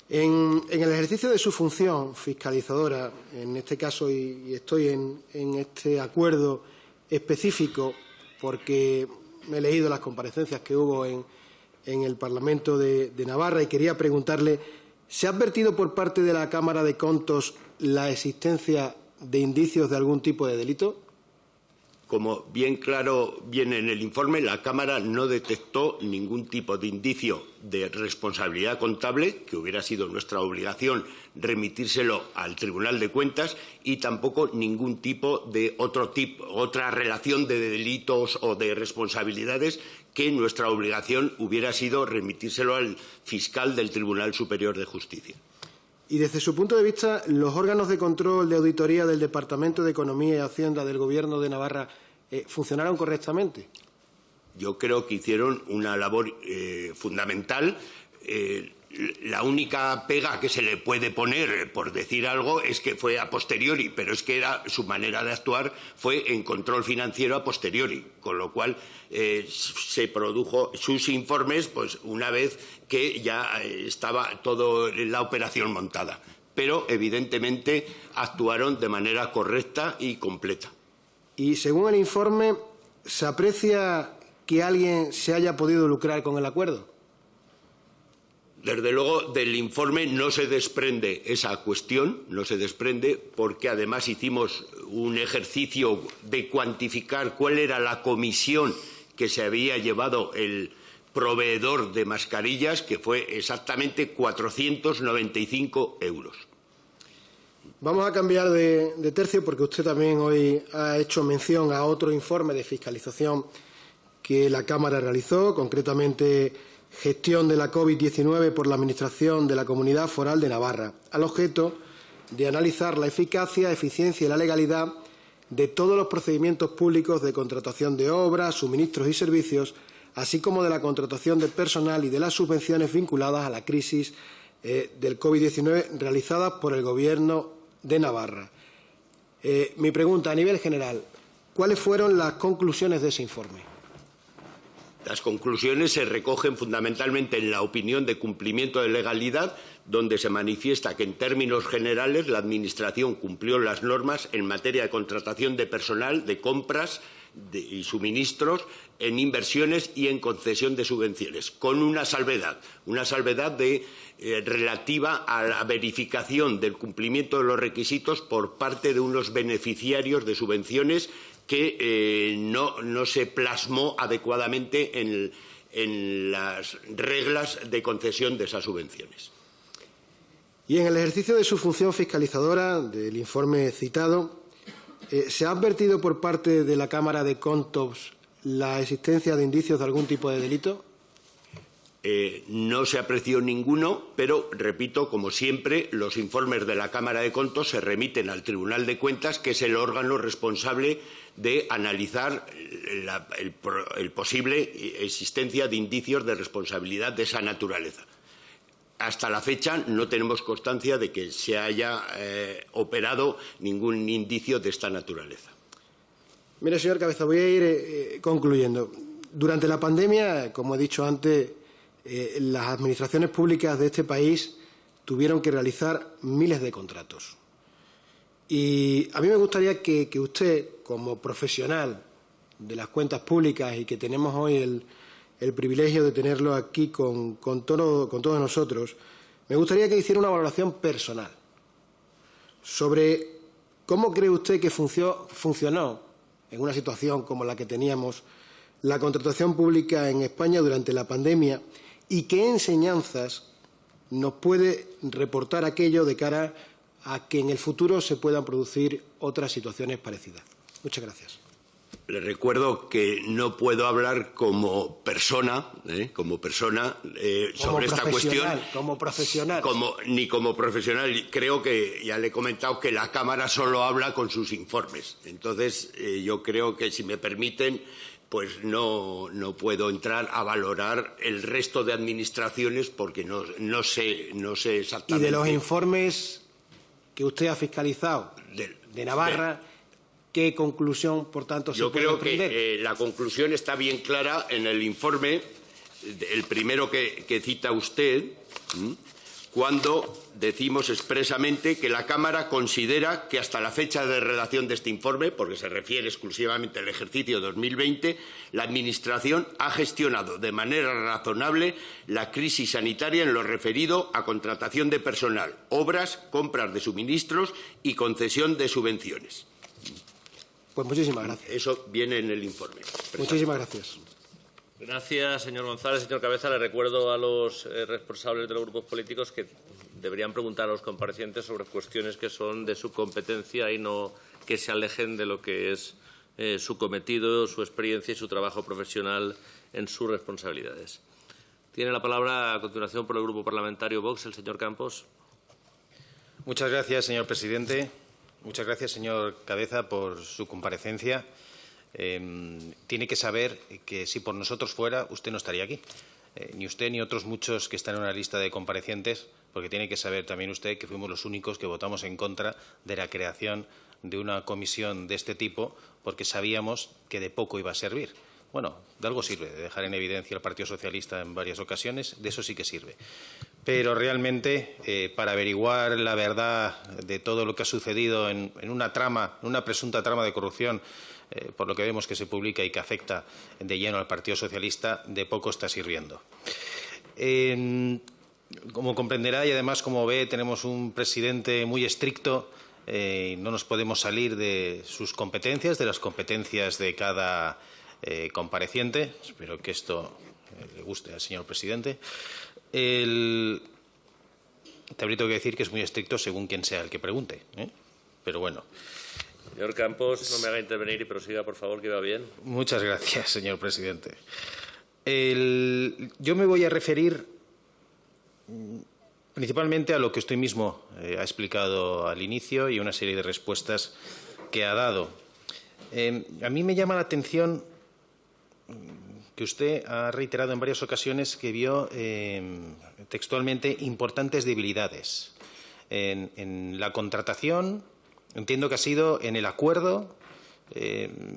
Speaker 4: En el ejercicio de su función fiscalizadora, en este caso, y estoy en este acuerdo específico porque me he leído las comparecencias que hubo en el Parlamento de Navarra y quería preguntarle, ¿se ha advertido por parte de la Cámara de Contos la existencia de indicios de algún tipo de delito?
Speaker 2: Como bien claro viene en el informe, la Cámara no detectó ningún tipo de indicio de responsabilidad contable, que hubiera sido nuestra obligación remitírselo al Tribunal de Cuentas, y tampoco ningún tipo de otra relación de delitos o de responsabilidades que nuestra obligación hubiera sido remitírselo al fiscal del Tribunal Superior de Justicia.
Speaker 4: Y desde su punto de vista, ¿los órganos de control de auditoría del Departamento de Economía y Hacienda del Gobierno de Navarra funcionaron correctamente?
Speaker 2: Yo creo que hicieron una labor fundamental. La única pega que se le puede poner, por decir algo, es que fue a posteriori, pero es que su manera de actuar fue en control financiero a posteriori, con lo cual se produjo sus informes una vez que ya estaba toda la operación montada. Pero, evidentemente, actuaron de manera correcta y completa.
Speaker 4: Y, según el informe, ¿se aprecia que alguien se haya podido lucrar con el acuerdo?
Speaker 2: Desde luego, del informe no se desprende esa cuestión, no se desprende porque además hicimos un ejercicio de cuantificar cuál era la comisión que se había llevado el proveedor de mascarillas, que fue exactamente 495 euros.
Speaker 4: Vamos a cambiar de tercio porque usted también hoy ha hecho mención a otro informe de fiscalización que la Cámara realizó, concretamente gestión de la COVID-19 por la Administración de la Comunidad Foral de Navarra, al objeto de analizar la eficacia, eficiencia y la legalidad de todos los procedimientos públicos de contratación de obras, suministros y servicios, así como de la contratación de personal y de las subvenciones vinculadas a la crisis del COVID-19 realizadas por el Gobierno de Navarra. Mi pregunta, a nivel general, ¿cuáles fueron las conclusiones de ese informe?
Speaker 2: Las conclusiones se recogen fundamentalmente en la opinión de cumplimiento de legalidad, donde se manifiesta que, en términos generales, la Administración cumplió las normas en materia de contratación de personal, de compras y suministros, en inversiones y en concesión de subvenciones, con una salvedad relativa a la verificación del cumplimiento de los requisitos por parte de unos beneficiarios de subvenciones que no se plasmó adecuadamente en las reglas de concesión de esas subvenciones.
Speaker 4: Y en el ejercicio de su función fiscalizadora del informe citado, ¿se ha advertido por parte de la Cámara de Contos la existencia de indicios de algún tipo de delito?
Speaker 2: No se apreció ninguno, pero, repito, como siempre, los informes de la Cámara de Contos se remiten al Tribunal de Cuentas, que es el órgano responsable de analizar el posible existencia de indicios de responsabilidad de esa naturaleza. Hasta la fecha no tenemos constancia de que se haya operado ningún indicio de esta naturaleza.
Speaker 4: Mire, señor Cabeza, voy a ir concluyendo. Durante la pandemia, como he dicho antes, las administraciones públicas de este país tuvieron que realizar miles de contratos. Y a mí me gustaría que usted, como profesional de las cuentas públicas y que tenemos hoy el privilegio de tenerlo aquí con todos nosotros, me gustaría que hiciera una valoración personal sobre cómo cree usted que funcionó en una situación como la que teníamos la contratación pública en España durante la pandemia y qué enseñanzas nos puede reportar aquello de cara a que en el futuro se puedan producir otras situaciones parecidas. Muchas gracias.
Speaker 2: Le recuerdo que no puedo hablar como persona sobre esta cuestión.
Speaker 4: Como profesional.
Speaker 2: Ni como profesional. Creo que ya le he comentado que la Cámara solo habla con sus informes. Entonces, yo creo que, si me permiten, pues no puedo entrar a valorar el resto de administraciones porque no sé exactamente.
Speaker 4: ¿Y de los informes que usted ha fiscalizado de Navarra, qué conclusión, por tanto, se puede desprender?
Speaker 2: Yo creo que la conclusión está bien clara en el informe, el primero que cita usted, cuando decimos expresamente que la Cámara considera que hasta la fecha de redacción de este informe, porque se refiere exclusivamente al ejercicio 2020, la Administración ha gestionado de manera razonable la crisis sanitaria en lo referido a contratación de personal, obras, compras de suministros y concesión de subvenciones.
Speaker 4: Pues muchísimas gracias.
Speaker 2: Eso viene en el informe.
Speaker 4: Muchísimas gracias.
Speaker 1: Gracias, señor González. Señor Cabeza, le recuerdo a los responsables de los grupos políticos que deberían preguntar a los comparecientes sobre cuestiones que son de su competencia y no que se alejen de lo que es su cometido, su experiencia y su trabajo profesional en sus responsabilidades. Tiene la palabra a continuación por el Grupo Parlamentario Vox el señor Campos.
Speaker 5: Muchas gracias, señor presidente. Muchas gracias, señor Cabeza, por su comparecencia. Tiene que saber que si por nosotros fuera, usted no estaría aquí. Ni usted ni otros muchos que están en una lista de comparecientes, porque tiene que saber también usted que fuimos los únicos que votamos en contra de la creación de una comisión de este tipo, porque sabíamos que de poco iba a servir. Bueno, de algo sirve, de dejar en evidencia al Partido Socialista en varias ocasiones, de eso sí que sirve. Pero realmente, para averiguar la verdad de todo lo que ha sucedido en una presunta trama de corrupción, por lo que vemos que se publica y que afecta de lleno al Partido Socialista, de poco está sirviendo. Como comprenderá y además, como ve, tenemos un presidente muy estricto. No nos podemos salir de sus competencias, de las competencias de cada compareciente. Espero que esto le guste al señor presidente. También tengo que decir que es muy estricto según quien sea el que pregunte, pero bueno.
Speaker 1: Señor Campos, no me haga intervenir y prosiga, por favor, que va bien.
Speaker 5: Muchas gracias, señor presidente. Yo me voy a referir principalmente a lo que usted mismo ha explicado al inicio y una serie de respuestas que ha dado. A mí me llama la atención que usted ha reiterado en varias ocasiones que vio textualmente importantes debilidades en la contratación. Entiendo que ha sido en el acuerdo.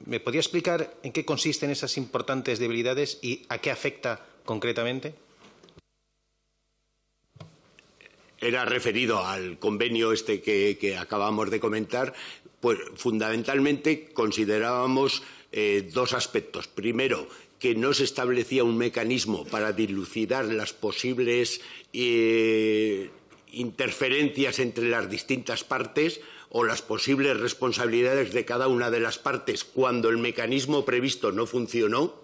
Speaker 5: ¿Me podría explicar en qué consisten esas importantes debilidades y a qué afecta concretamente?
Speaker 2: Era referido al convenio este que acabamos de comentar. Pues fundamentalmente considerábamos dos aspectos. Primero, que no se establecía un mecanismo para dilucidar las posibles interferencias entre las distintas partes o las posibles responsabilidades de cada una de las partes cuando el mecanismo previsto no funcionó.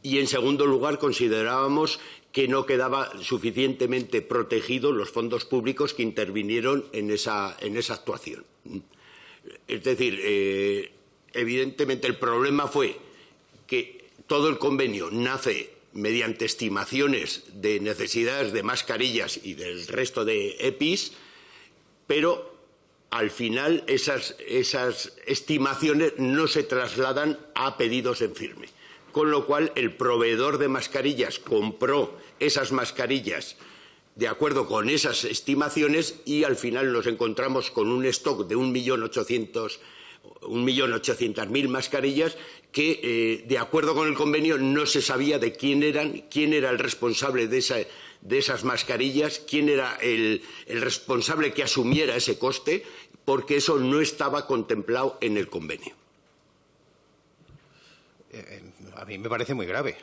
Speaker 2: Y, en segundo lugar, considerábamos que no quedaba suficientemente protegidos los fondos públicos que intervinieron en esa actuación. Es decir, evidentemente el problema fue que todo el convenio nace mediante estimaciones de necesidades de mascarillas y del resto de EPIs, pero al final esas estimaciones no se trasladan a pedidos en firme. Con lo cual, el proveedor de mascarillas compró esas mascarillas de acuerdo con esas estimaciones y al final nos encontramos con un stock de 1.800.000 mascarillas que, de acuerdo con el convenio, no se sabía de quién era el responsable de esas mascarillas, quién era el responsable que asumiera ese coste, porque eso no estaba contemplado en el convenio.
Speaker 5: A mí me parece muy grave.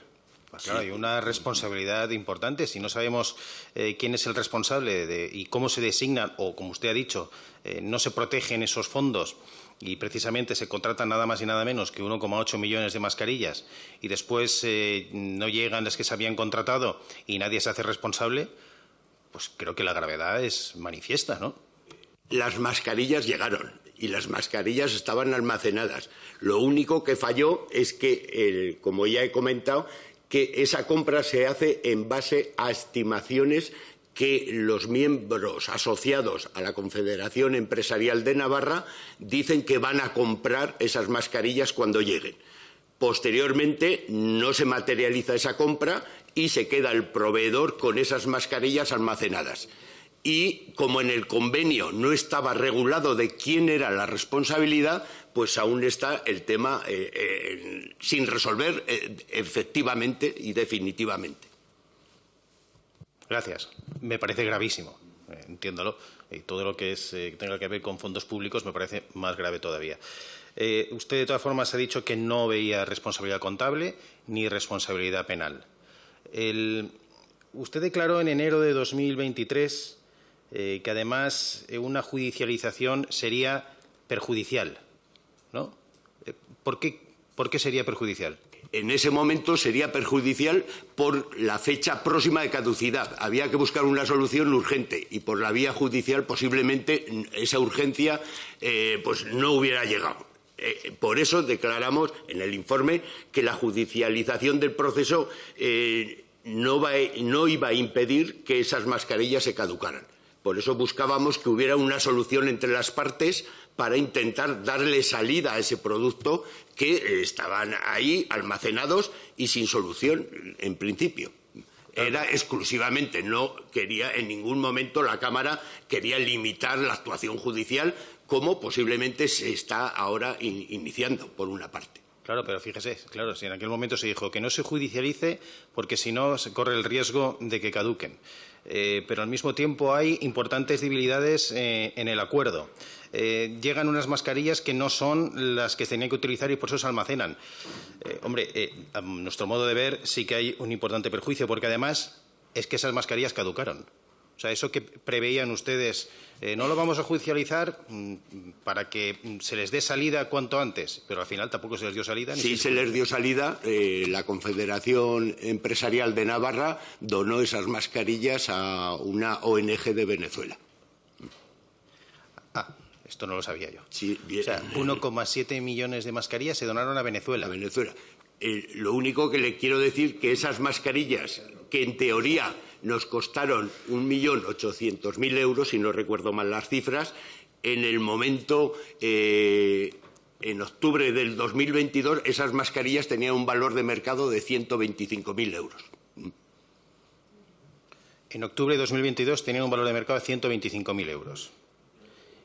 Speaker 5: Claro, hay una responsabilidad importante. Si no sabemos quién es el responsable y cómo se designan, o como usted ha dicho, no se protegen esos fondos y precisamente se contratan nada más y nada menos que 1,8 millones de mascarillas y después no llegan las que se habían contratado y nadie se hace responsable, pues creo que la gravedad es manifiesta, ¿no?
Speaker 2: Las mascarillas llegaron y las mascarillas estaban almacenadas. Lo único que falló es que, como ya he comentado, que esa compra se hace en base a estimaciones que los miembros asociados a la Confederación Empresarial de Navarra dicen que van a comprar esas mascarillas cuando lleguen. Posteriormente no se materializa esa compra y se queda el proveedor con esas mascarillas almacenadas. Y como en el convenio no estaba regulado de quién era la responsabilidad, pues aún está el tema sin resolver efectivamente y definitivamente.
Speaker 5: Gracias. Me parece gravísimo, entiéndalo. Y todo lo que tenga que ver con fondos públicos me parece más grave todavía. Usted, de todas formas, ha dicho que no veía responsabilidad contable ni responsabilidad penal. Usted declaró en enero de 2023 que, además, una judicialización sería perjudicial, ¿no? ¿Por qué sería perjudicial?
Speaker 2: En ese momento sería perjudicial por la fecha próxima de caducidad. Había que buscar una solución urgente y por la vía judicial posiblemente esa urgencia pues no hubiera llegado. Por eso declaramos en el informe que la judicialización del proceso no iba a impedir que esas mascarillas se caducaran. Por eso buscábamos que hubiera una solución entre las partes para intentar darle salida a ese producto que estaban ahí almacenados y sin solución en principio. Era exclusivamente, no quería en ningún momento la Cámara quería limitar la actuación judicial como posiblemente se está ahora iniciando por una parte.
Speaker 5: Claro, pero fíjese, claro, si en aquel momento se dijo que no se judicialice porque si no se corre el riesgo de que caduquen. Pero al mismo tiempo hay importantes debilidades en el acuerdo. Llegan unas mascarillas que no son las que se tenían que utilizar y por eso se almacenan. A nuestro modo de ver sí que hay un importante perjuicio porque además es que esas mascarillas caducaron. O sea, eso que preveían ustedes, no lo vamos a judicializar para que se les dé salida cuanto antes, pero al final tampoco se les dio salida.
Speaker 2: Sí, se les dio salida. La Confederación Empresarial de Navarra donó esas mascarillas a una ONG de Venezuela.
Speaker 5: Ah, esto no lo sabía yo.
Speaker 2: Sí, bien.
Speaker 5: O sea, 1,7 millones de mascarillas se donaron a Venezuela.
Speaker 2: A Venezuela. Lo único que le quiero decir que esas mascarillas, que en teoría nos costaron 1.800.000 euros, si no recuerdo mal las cifras, en el momento, en octubre del 2022, esas mascarillas tenían un valor de mercado de 125.000 euros.
Speaker 5: En octubre de 2022 tenían un valor de mercado de 125.000 euros.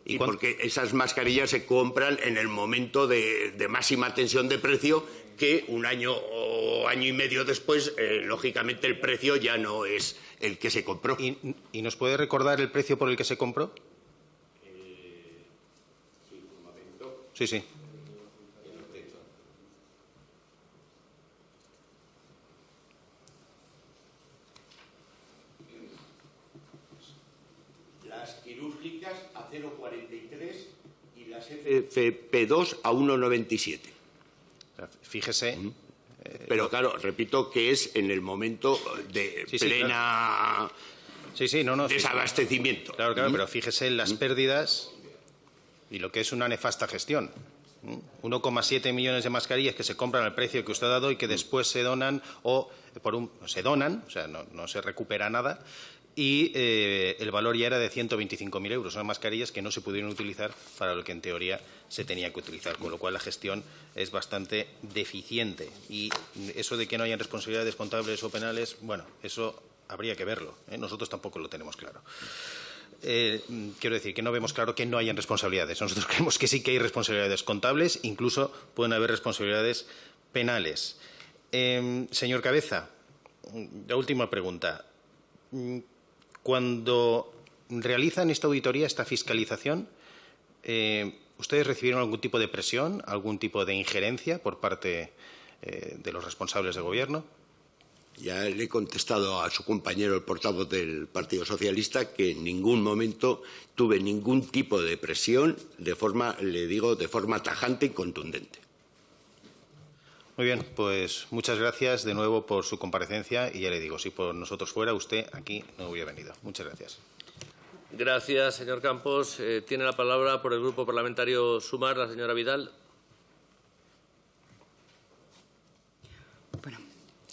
Speaker 2: Y porque esas mascarillas se compran en el momento de máxima tensión de precio, que un año o año y medio después, lógicamente, el precio ya no es el que se compró.
Speaker 5: ¿Y nos puede recordar el precio por el que se compró?
Speaker 2: Sí, un momento.
Speaker 5: Sí, sí.
Speaker 2: Las quirúrgicas a 0,43 y las FFP2 a 1,97.
Speaker 5: Fíjese.
Speaker 2: Pero claro, repito que es en el momento de plena desabastecimiento.
Speaker 5: Claro, pero fíjese en las pérdidas y lo que es una nefasta gestión. 1,7 millones de mascarillas que se compran al precio que usted ha dado y que después se donan o sea, no se recupera nada. Y el valor ya era de 125.000 euros. Son mascarillas que no se pudieron utilizar para lo que en teoría se tenía que utilizar, con lo cual la gestión es bastante deficiente. Y eso de que no hayan responsabilidades contables o penales, bueno, eso habría que verlo. Nosotros tampoco lo tenemos claro. Quiero decir que no vemos claro que no hayan responsabilidades. Nosotros creemos que sí que hay responsabilidades contables, incluso pueden haber responsabilidades penales. Señor Cabeza, la última pregunta. Cuando realizan esta auditoría, esta fiscalización, ¿ustedes recibieron algún tipo de presión, algún tipo de injerencia por parte de los responsables de gobierno?
Speaker 2: Ya le he contestado a su compañero, el portavoz del Partido Socialista, que en ningún momento tuve ningún tipo de presión de forma tajante y contundente.
Speaker 5: Muy bien, pues muchas gracias de nuevo por su comparecencia y ya le digo, si por nosotros fuera, usted aquí no hubiera venido. Muchas gracias.
Speaker 1: Gracias, señor Campos. Tiene la palabra por el Grupo Parlamentario Sumar la señora Vidal.
Speaker 6: Bueno,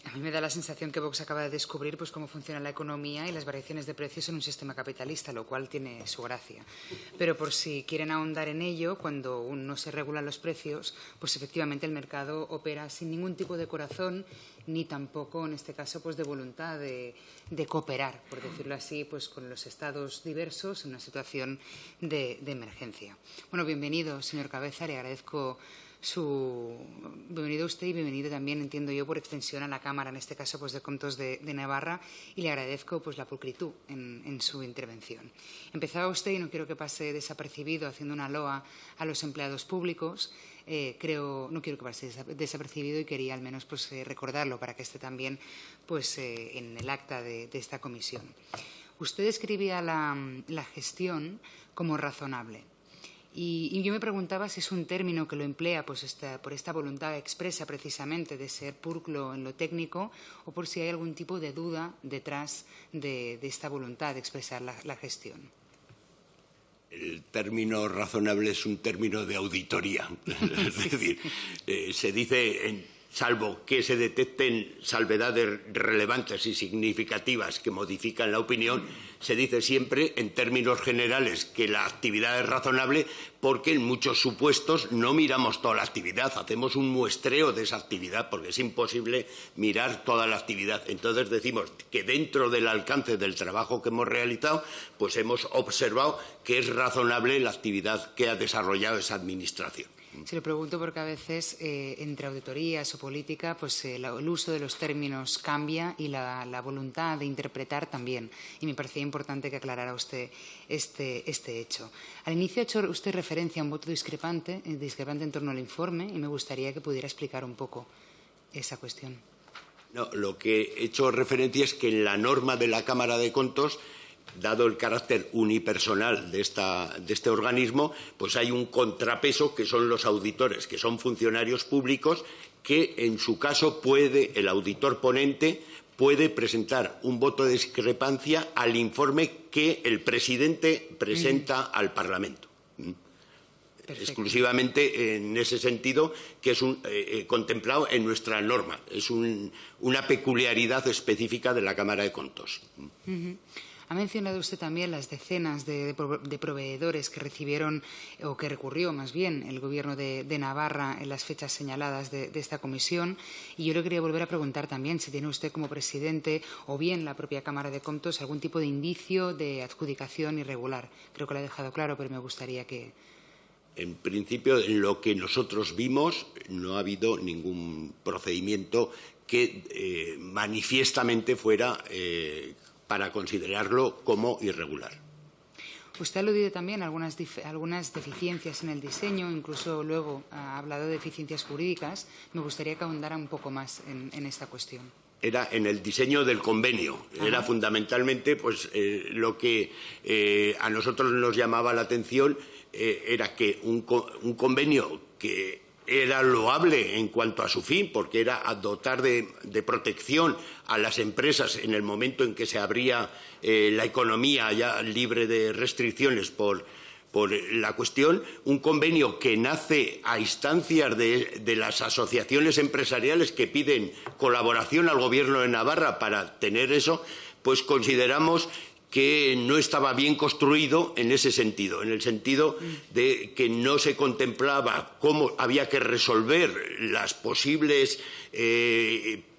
Speaker 6: a mí me da la sensación que Vox acaba de descubrir pues, cómo funciona la economía y las variaciones de precios en un sistema capitalista, lo cual tiene su gracia. Pero por si quieren ahondar en ello, cuando no se regulan los precios, pues efectivamente el mercado opera sin ningún tipo de corazón ni tampoco, en este caso, pues de voluntad de cooperar, por decirlo así, pues con los estados diversos en una situación de emergencia. Bueno, bienvenido, señor Cabeza, le agradezco bienvenido usted y bienvenido también, entiendo yo, por extensión a la Cámara, en este caso pues de Comptos de Navarra, y le agradezco pues la pulcritud en su intervención. Empezaba usted, y no quiero que pase desapercibido, haciendo una loa a los empleados públicos. No quiero que pase desapercibido y quería al menos pues recordarlo para que esté también pues en el acta de esta comisión. Usted describía la gestión como razonable. Y yo me preguntaba si es un término que lo emplea pues por esta voluntad expresa precisamente de ser pulcro en lo técnico o por si hay algún tipo de duda detrás de esta voluntad de expresar la gestión.
Speaker 2: El término razonable es un término de auditoría. Es decir, se dice, salvo que se detecten salvedades relevantes y significativas que modifican la opinión, se dice siempre en términos generales que la actividad es razonable porque en muchos supuestos no miramos toda la actividad, hacemos un muestreo de esa actividad porque es imposible mirar toda la actividad. Entonces decimos que dentro del alcance del trabajo que hemos realizado, pues hemos observado que es razonable la actividad que ha desarrollado esa administración.
Speaker 6: Se lo pregunto porque a veces entre auditorías o política pues el uso de los términos cambia y la voluntad de interpretar también. Y me parecía importante que aclarara usted este hecho. Al inicio ha hecho usted referencia a un voto discrepante en torno al informe y me gustaría que pudiera explicar un poco esa cuestión.
Speaker 2: No, lo que he hecho referencia es que en la norma de la Cámara de Contos, dado el carácter unipersonal de este organismo, pues hay un contrapeso que son los auditores, que son funcionarios públicos, que en su caso el auditor ponente puede presentar un voto de discrepancia al informe que el presidente presenta al Parlamento. Perfecto. Exclusivamente en ese sentido, que es contemplado en nuestra norma. Es una peculiaridad específica de la Cámara de Contos.
Speaker 6: Ha mencionado usted también las decenas de proveedores que recibieron, o que recurrió más bien, el Gobierno de Navarra en las fechas señaladas de esta comisión. Y yo le quería volver a preguntar también si tiene usted como presidente o bien la propia Cámara de Contos algún tipo de indicio de adjudicación irregular. Creo que lo ha dejado claro, pero me gustaría que...
Speaker 2: En principio, en lo que nosotros vimos, no ha habido ningún procedimiento que manifiestamente fuera para considerarlo como irregular.
Speaker 6: Usted ha aludido también a algunas deficiencias en el diseño, incluso luego ha hablado de deficiencias jurídicas. Me gustaría que ahondara un poco más en esta cuestión.
Speaker 2: Era en el diseño del convenio. Ajá. Era fundamentalmente pues, lo que a nosotros nos llamaba la atención, era que un convenio que era loable en cuanto a su fin, porque era a dotar de protección a las empresas en el momento en que se abría la economía ya libre de restricciones por la cuestión, un convenio que nace a instancias de las asociaciones empresariales que piden colaboración al Gobierno de Navarra para tener eso, pues consideramos que no estaba bien construido en ese sentido, en el sentido de que no se contemplaba cómo había que resolver las posibles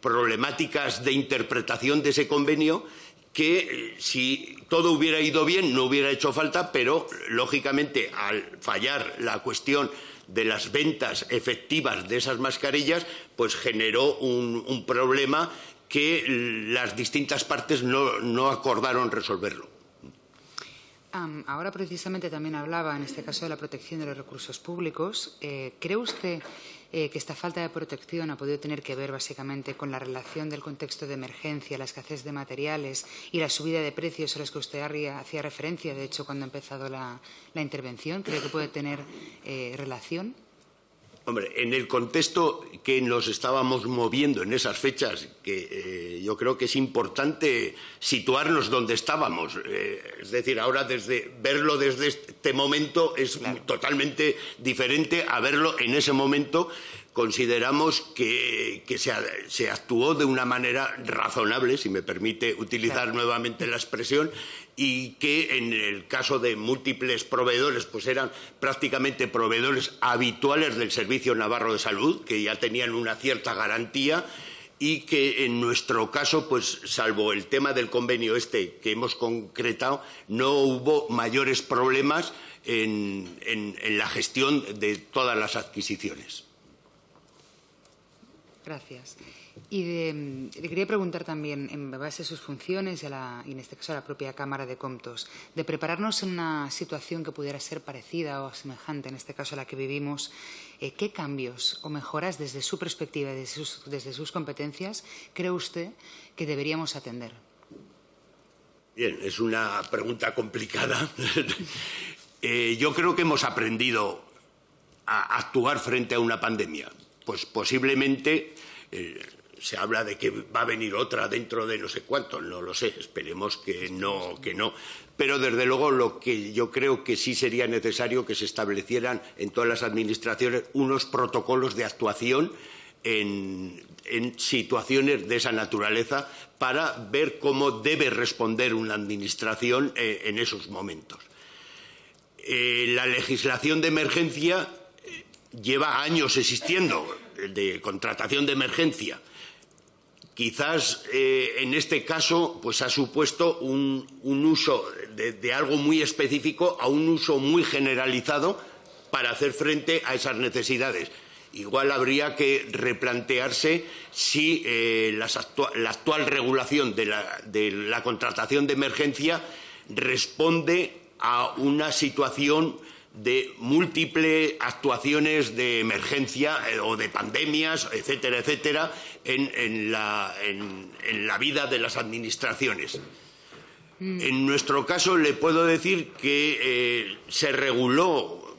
Speaker 2: problemáticas de interpretación de ese convenio, que si todo hubiera ido bien no hubiera hecho falta, pero lógicamente al fallar la cuestión de las ventas efectivas de esas mascarillas, pues generó un problema que las distintas partes no acordaron resolverlo.
Speaker 6: Ahora precisamente también hablaba, en este caso, de la protección de los recursos públicos. ¿Cree usted que esta falta de protección ha podido tener que ver básicamente con la relación del contexto de emergencia, la escasez de materiales y la subida de precios a los que usted hacía referencia, de hecho, cuando ha empezado la intervención? ¿Cree que puede tener relación?
Speaker 2: Hombre, en el contexto que nos estábamos moviendo en esas fechas, que yo creo que es importante situarnos donde estábamos. Es decir, ahora verlo desde este momento es totalmente diferente a verlo en ese momento. Consideramos que se actuó de una manera razonable, si me permite utilizar nuevamente la expresión, y que en el caso de múltiples proveedores, pues eran prácticamente proveedores habituales del Servicio Navarro de Salud, que ya tenían una cierta garantía, y que en nuestro caso, pues salvo el tema del convenio que hemos concretado, no hubo mayores problemas en la gestión de todas las adquisiciones.
Speaker 6: Gracias. Y le quería preguntar también, en base a sus funciones y en este caso a la propia Cámara de Contos, de prepararnos en una situación que pudiera ser parecida o semejante, en este caso a la que vivimos, ¿qué cambios o mejoras desde su perspectiva, desde sus competencias, cree usted que deberíamos atender?
Speaker 2: Bien, es una pregunta complicada. Yo creo que hemos aprendido a actuar frente a una pandemia. Pues posiblemente se habla de que va a venir otra dentro de no sé cuánto, no lo sé, esperemos que no. Pero desde luego lo que yo creo que sí sería necesario que se establecieran en todas las administraciones unos protocolos de actuación en situaciones de esa naturaleza para ver cómo debe responder una administración en esos momentos. La legislación de emergencia lleva años existiendo, de contratación de emergencia. Quizás en este caso pues ha supuesto un uso de algo muy específico a un uso muy generalizado para hacer frente a esas necesidades. Igual habría que replantearse si la actual regulación de la contratación de emergencia responde a una situación de múltiples actuaciones de emergencia o de pandemias, etcétera, etcétera, en la vida de las administraciones. En nuestro caso le puedo decir que se reguló,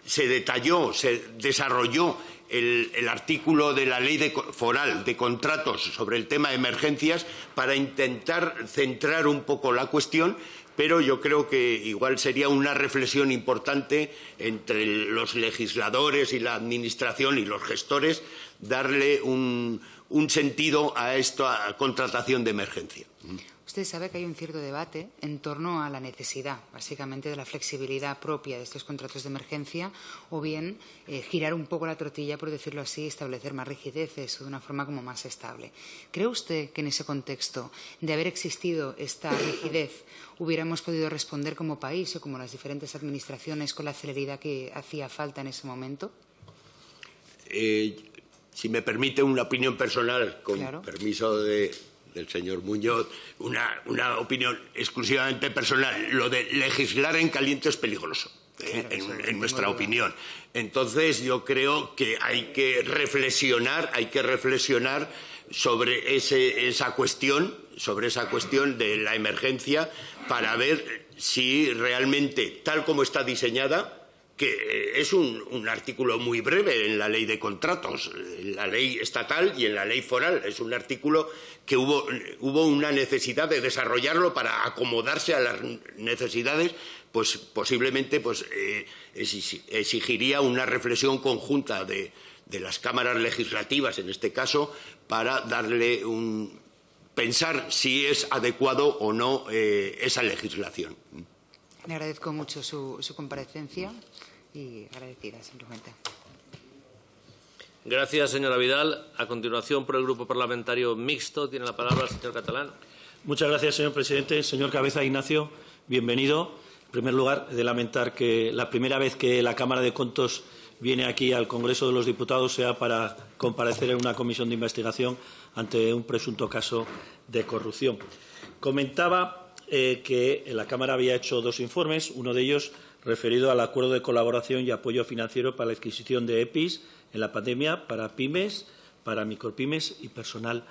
Speaker 2: se detalló, se desarrolló el artículo de la ley foral de contratos sobre el tema de emergencias para intentar centrar un poco la cuestión, pero yo creo que igual sería una reflexión importante entre los legisladores y la Administración y los gestores darle un sentido a esta contratación de emergencia.
Speaker 6: Usted sabe que hay un cierto debate en torno a la necesidad, básicamente, de la flexibilidad propia de estos contratos de emergencia o bien girar un poco la tortilla, por decirlo así, y establecer más rigideces o de una forma como más estable. ¿Cree usted que en ese contexto, de haber existido esta rigidez, hubiéramos podido responder como país o como las diferentes administraciones con la celeridad que hacía falta en ese momento?
Speaker 2: Si me permite una opinión personal, con permiso del señor Muñoz, una opinión exclusivamente personal. Lo de legislar en caliente es peligroso, en nuestra opinión. Entonces, yo creo que hay que reflexionar sobre esa cuestión de la emergencia para ver si realmente, tal como está diseñada, que es un artículo muy breve en la ley de contratos, en la ley estatal y en la ley foral. Es un artículo que hubo una necesidad de desarrollarlo para acomodarse a las necesidades, pues posiblemente exigiría una reflexión conjunta de las cámaras legislativas, en este caso, para darle pensar si es adecuado o no esa legislación.
Speaker 6: Le agradezco mucho su comparecencia y agradecida, simplemente.
Speaker 1: Gracias, señora Vidal. A continuación, por el Grupo Parlamentario Mixto, tiene la palabra el señor Catalán.
Speaker 7: Muchas gracias, señor presidente. Señor Cabeza Ignacio, bienvenido. En primer lugar, he de lamentar que la primera vez que la Cámara de Cuentos viene aquí al Congreso de los Diputados sea para comparecer en una comisión de investigación ante un presunto caso de corrupción. Comentaba que la Cámara había hecho dos informes, uno de ellos referido al acuerdo de colaboración y apoyo financiero para la adquisición de EPIs en la pandemia para pymes, para micropymes y personal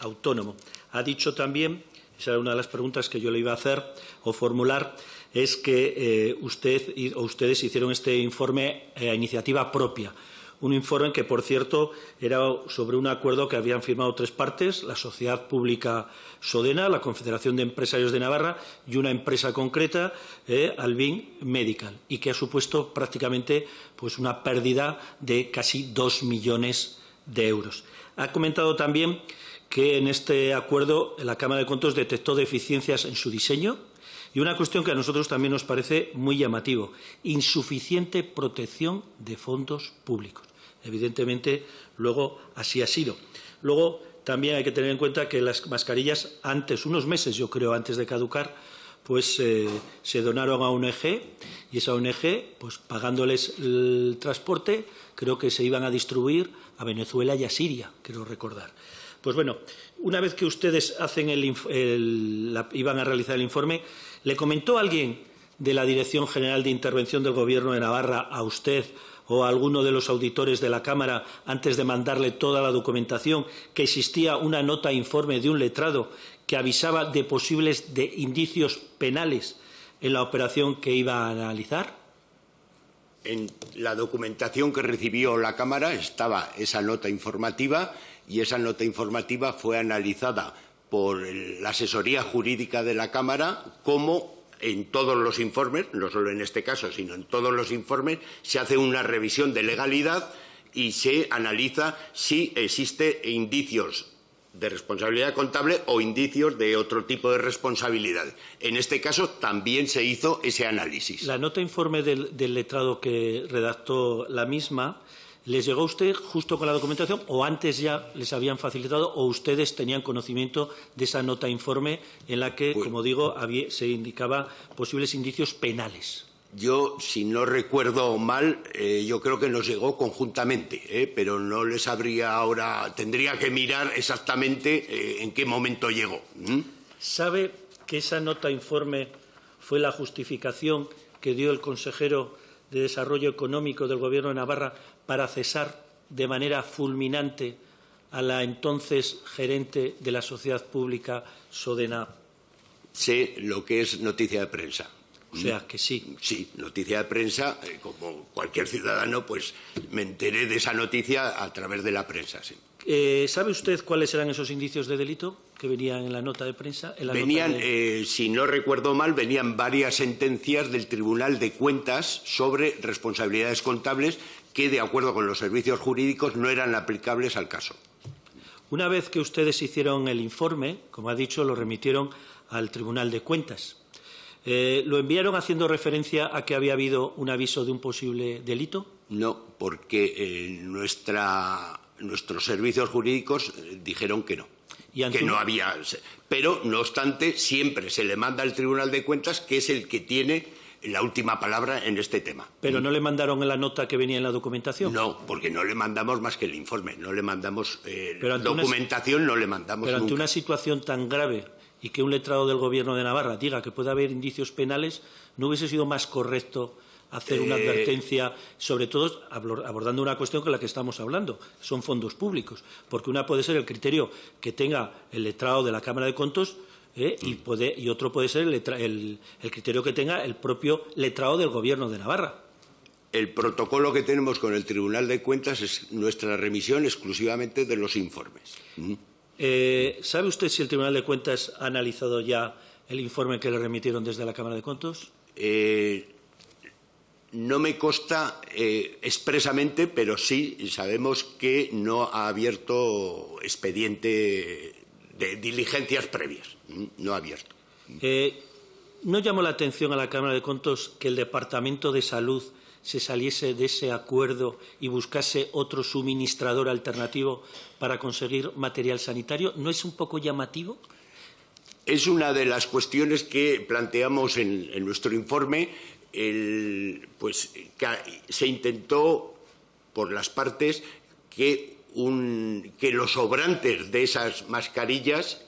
Speaker 7: autónomo. Ha dicho también, esa era una de las preguntas que yo le iba a hacer o formular, es que ustedes hicieron este informe a iniciativa propia. Un informe que, por cierto, era sobre un acuerdo que habían firmado tres partes, la Sociedad Pública Sodena, la Confederación de Empresarios de Navarra y una empresa concreta, Albin Medical, y que ha supuesto prácticamente una pérdida de casi 2 millones de euros. Ha comentado también que en este acuerdo la Cámara de Cuentos detectó deficiencias en su diseño y una cuestión que a nosotros también nos parece muy llamativo, insuficiente protección de fondos públicos. Evidentemente, luego así ha sido. Luego, también hay que tener en cuenta que las mascarillas unos meses, yo creo, antes de caducar, se donaron a ONG y esa ONG, pagándoles el transporte, creo que se iban a distribuir a Venezuela y a Siria, creo recordar. Pues bueno, una vez que ustedes iban a realizar el informe, ¿le comentó alguien de la Dirección General de Intervención del Gobierno de Navarra a usted o a alguno de los auditores de la Cámara, antes de mandarle toda la documentación, que existía una nota informe de un letrado que avisaba de posibles indicios penales en la operación que iba a analizar?
Speaker 2: En la documentación que recibió la Cámara estaba esa nota informativa y esa nota informativa fue analizada por la asesoría jurídica de la Cámara como en todos los informes, no solo en este caso, sino en todos los informes, se hace una revisión de legalidad y se analiza si existen indicios de responsabilidad contable o indicios de otro tipo de responsabilidad. En este caso también se hizo ese análisis.
Speaker 7: La nota informe del letrado que redactó la misma, ¿les llegó a usted justo con la documentación o antes ya les habían facilitado o ustedes tenían conocimiento de esa nota informe en la que, como digo, se indicaba posibles indicios penales?
Speaker 2: Yo, si no recuerdo mal, yo creo que nos llegó conjuntamente, pero no les sabría ahora, tendría que mirar exactamente en qué momento llegó.
Speaker 7: ¿Sabe que esa nota informe fue la justificación que dio el consejero de Desarrollo Económico del Gobierno de Navarra para cesar de manera fulminante a la entonces gerente de la sociedad pública Sodena?
Speaker 2: Sé lo que es noticia de prensa.
Speaker 7: O sea, que sí.
Speaker 2: Sí, noticia de prensa, como cualquier ciudadano, pues me enteré de esa noticia a través de la prensa, sí.
Speaker 7: ¿Sabe usted cuáles eran esos indicios de delito que venían en la nota de prensa?
Speaker 2: Venían, si no recuerdo mal, venían varias sentencias del Tribunal de Cuentas sobre responsabilidades contables que, de acuerdo con los servicios jurídicos, no eran aplicables al caso.
Speaker 7: Una vez que ustedes hicieron el informe, como ha dicho, lo remitieron al Tribunal de Cuentas. ¿Lo enviaron haciendo referencia a que había habido un aviso de un posible delito?
Speaker 2: No, porque nuestros servicios jurídicos dijeron que no, que no había. Pero, no obstante, siempre se le manda al Tribunal de Cuentas, que es el que tiene la última palabra en este tema.
Speaker 7: ¿Pero no le mandaron la nota que venía en la documentación?
Speaker 2: No, porque no le mandamos más que el informe, no le mandamos documentación, no le mandamos
Speaker 7: Pero ante
Speaker 2: nunca.
Speaker 7: una situación tan grave y que un letrado del Gobierno de Navarra diga que puede haber indicios penales, ¿no hubiese sido más correcto hacer una advertencia, sobre todo abordando una cuestión con la que estamos hablando? Son fondos públicos, porque una puede ser el criterio que tenga el letrado de la Cámara de Contos y otro puede ser el criterio que tenga el propio letrado del Gobierno de Navarra.
Speaker 2: El protocolo que tenemos con el Tribunal de Cuentas es nuestra remisión exclusivamente de los informes.
Speaker 7: ¿Sabe usted si el Tribunal de Cuentas ha analizado ya el informe que le remitieron desde la Cámara de Contos?
Speaker 2: No me consta expresamente, pero sí sabemos que no ha abierto expediente de diligencias previas. No ha abierto.
Speaker 7: ¿No llamó la atención a la Cámara de Contos que el Departamento de Salud se saliese de ese acuerdo y buscase otro suministrador alternativo para conseguir material sanitario? ¿No es un poco llamativo?
Speaker 2: Es una de las cuestiones que planteamos en nuestro informe. Pues se intentó por las partes que los sobrantes de esas mascarillas,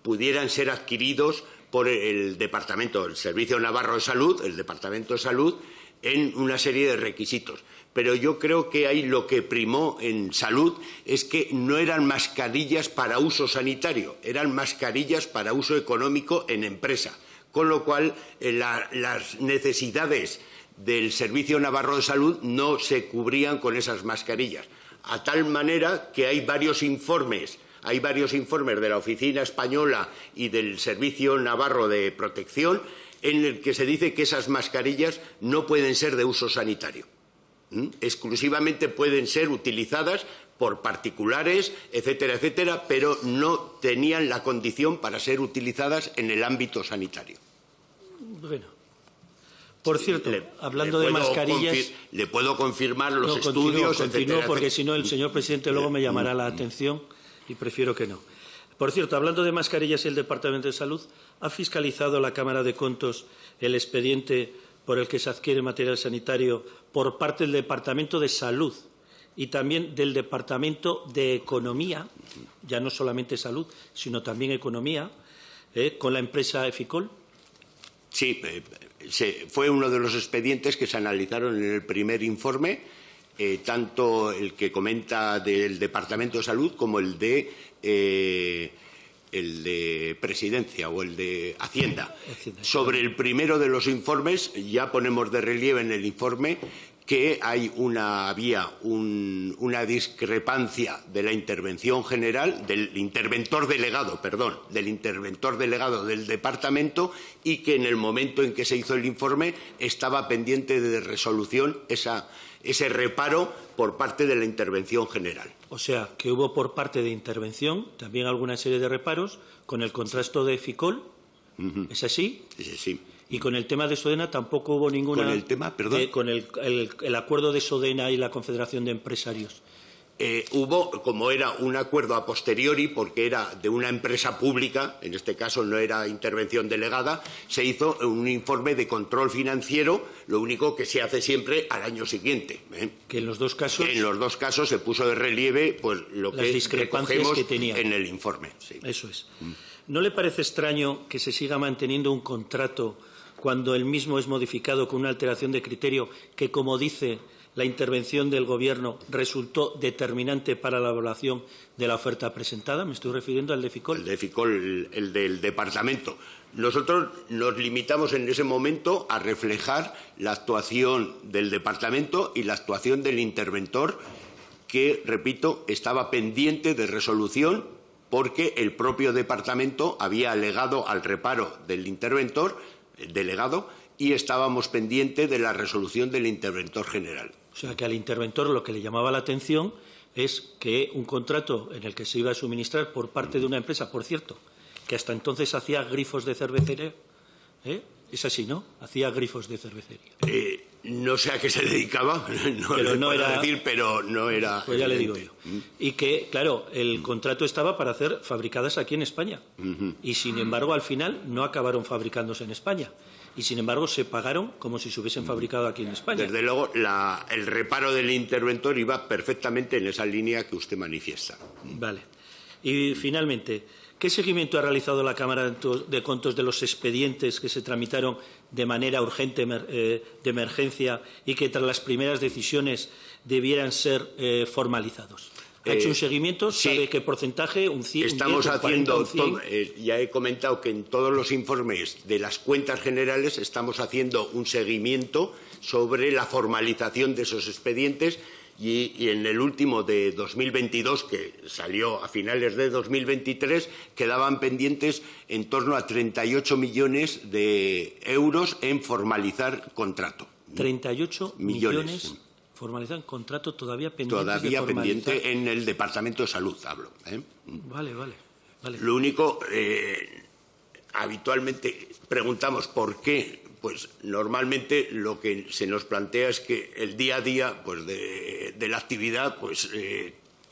Speaker 2: pudieran ser adquiridos por el Departamento, el Servicio Navarro de Salud, el Departamento de Salud, en una serie de requisitos. Pero yo creo que ahí lo que primó en salud es que no eran mascarillas para uso sanitario, eran mascarillas para uso económico en empresa. Con lo cual, las necesidades del Servicio Navarro de Salud no se cubrían con esas mascarillas. A tal manera que hay varios informes de la Oficina Española y del Servicio Navarro de Protección en el que se dice que esas mascarillas no pueden ser de uso sanitario. Exclusivamente pueden ser utilizadas por particulares, etcétera, etcétera, pero no tenían la condición para ser utilizadas en el ámbito sanitario.
Speaker 7: Bueno. Por cierto, hablando de mascarillas...
Speaker 2: Le puedo confirmar los estudios, etcétera,
Speaker 7: porque si no el señor presidente luego me llamará la atención y prefiero que no. Por cierto, hablando de mascarillas y el Departamento de Salud, ¿ha fiscalizado la Cámara de Contos el expediente por el que se adquiere material sanitario por parte del Departamento de Salud y también del Departamento de Economía, ya no solamente salud, sino también economía, con la empresa Eficol?
Speaker 2: Sí, fue uno de los expedientes que se analizaron en el primer informe, tanto el que comenta del Departamento de Salud como el de Presidencia o el de Hacienda. Sobre el primero de los informes, ya ponemos de relieve en el informe que había una discrepancia de la intervención general, del interventor delegado del departamento, y que en el momento en que se hizo el informe estaba pendiente de resolución ese reparo por parte de la intervención general.
Speaker 7: O sea, que hubo por parte de intervención también alguna serie de reparos con el contrasto de Eficol. ¿Es así?
Speaker 2: Sí.
Speaker 7: Y con el tema de Sodena tampoco hubo ninguna...
Speaker 2: ¿Con el tema? Perdón.
Speaker 7: Con el acuerdo de Sodena y la Confederación de Empresarios.
Speaker 2: Hubo, como era un acuerdo a posteriori, porque era de una empresa pública, en este caso no era intervención delegada, se hizo un informe de control financiero, lo único que se hace siempre al año siguiente.
Speaker 7: Que en los dos casos...
Speaker 2: En los dos casos se puso de relieve pues lo que recogemos
Speaker 7: que tenía
Speaker 2: en el informe. Sí.
Speaker 7: Eso es. ¿No le parece extraño que se siga manteniendo un contrato cuando el mismo es modificado con una alteración de criterio que, como dice la intervención del Gobierno, resultó determinante para la evaluación de la oferta presentada? Me estoy refiriendo al de FICOL.
Speaker 2: El de FICOL, el del departamento. Nosotros nos limitamos en ese momento a reflejar la actuación del departamento y la actuación del interventor, que, repito, estaba pendiente de resolución porque el propio departamento había alegado al reparo del interventor, el delegado, y estábamos pendientes de la resolución del interventor general.
Speaker 7: O sea, que al interventor lo que le llamaba la atención es que un contrato en el que se iba a suministrar por parte de una empresa, por cierto, que hasta entonces hacía grifos de cervecería, es así, ¿no? Hacía grifos de cervecería.
Speaker 2: No sé a qué se dedicaba,
Speaker 7: pero no era
Speaker 2: decir, pero no era.
Speaker 7: Pues ya le digo yo. Y que, claro, el contrato estaba para hacer fabricadas aquí en España. Y, sin embargo, al final no acabaron fabricándose en España. Y, sin embargo, se pagaron como si se hubiesen fabricado aquí en España.
Speaker 2: Desde luego, el reparo del interventor iba perfectamente en esa línea que usted manifiesta.
Speaker 7: Vale. Y, finalmente, ¿qué seguimiento ha realizado la Cámara de Contos de los expedientes que se tramitaron de manera urgente de emergencia y que, tras las primeras decisiones, debieran ser formalizados? ¿Ha hecho un seguimiento? ¿Sabe
Speaker 2: sí.
Speaker 7: qué porcentaje? ¿Un 100,
Speaker 2: Estamos
Speaker 7: un 10, un 40,
Speaker 2: haciendo,
Speaker 7: un 100?
Speaker 2: ya he comentado que en todos los informes de las cuentas generales estamos haciendo un seguimiento sobre la formalización de esos expedientes y en el último de 2022, que salió a finales de 2023, quedaban pendientes en torno a 38 millones de euros en formalizar contrato.
Speaker 7: 38 millones formalizan contrato todavía pendiente.
Speaker 2: Todavía pendiente en el Departamento de Salud, hablo.
Speaker 7: Vale.
Speaker 2: Lo único, habitualmente preguntamos por qué. Pues normalmente lo que se nos plantea es que el día a día pues, de la actividad pues,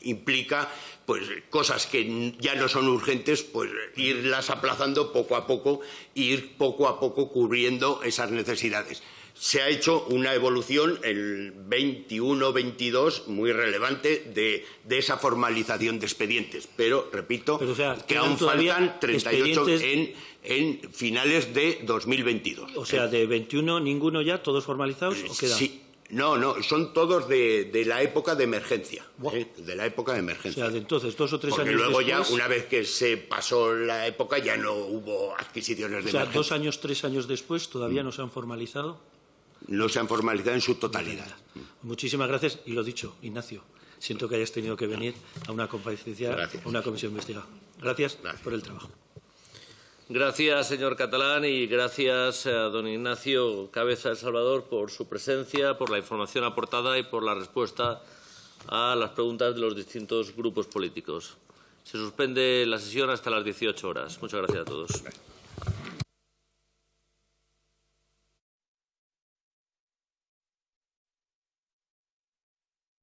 Speaker 2: implica pues, cosas que ya no son urgentes, pues irlas aplazando poco a poco e ir poco a poco cubriendo esas necesidades. Se ha hecho una evolución, el 21-22, muy relevante de esa formalización de expedientes. Pero, repito, que aún faltan 38 en finales de 2022.
Speaker 7: O sea, de 21, ninguno ya, todos formalizados, ¿o quedan?
Speaker 2: Sí. No, son todos de la época de emergencia. De la época de emergencia.
Speaker 7: O sea, de entonces, 2 o 3
Speaker 2: Porque
Speaker 7: años
Speaker 2: luego
Speaker 7: después,
Speaker 2: ya, una vez que se pasó la época, ya no hubo adquisiciones de emergencia.
Speaker 7: O sea, 2 años, 3 años después, ¿todavía no se han formalizado?
Speaker 2: No se han formalizado en su totalidad.
Speaker 7: Muchísimas gracias. Y lo dicho, Ignacio, siento que hayas tenido que venir a una comparecencia, a una comisión investigada. Gracias por el trabajo.
Speaker 1: Gracias, señor Catalán, y gracias a don Ignacio Cabeza de Salvador por su presencia, por la información aportada y por la respuesta a las preguntas de los distintos grupos políticos. Se suspende la sesión hasta las 18 horas. Muchas gracias a todos.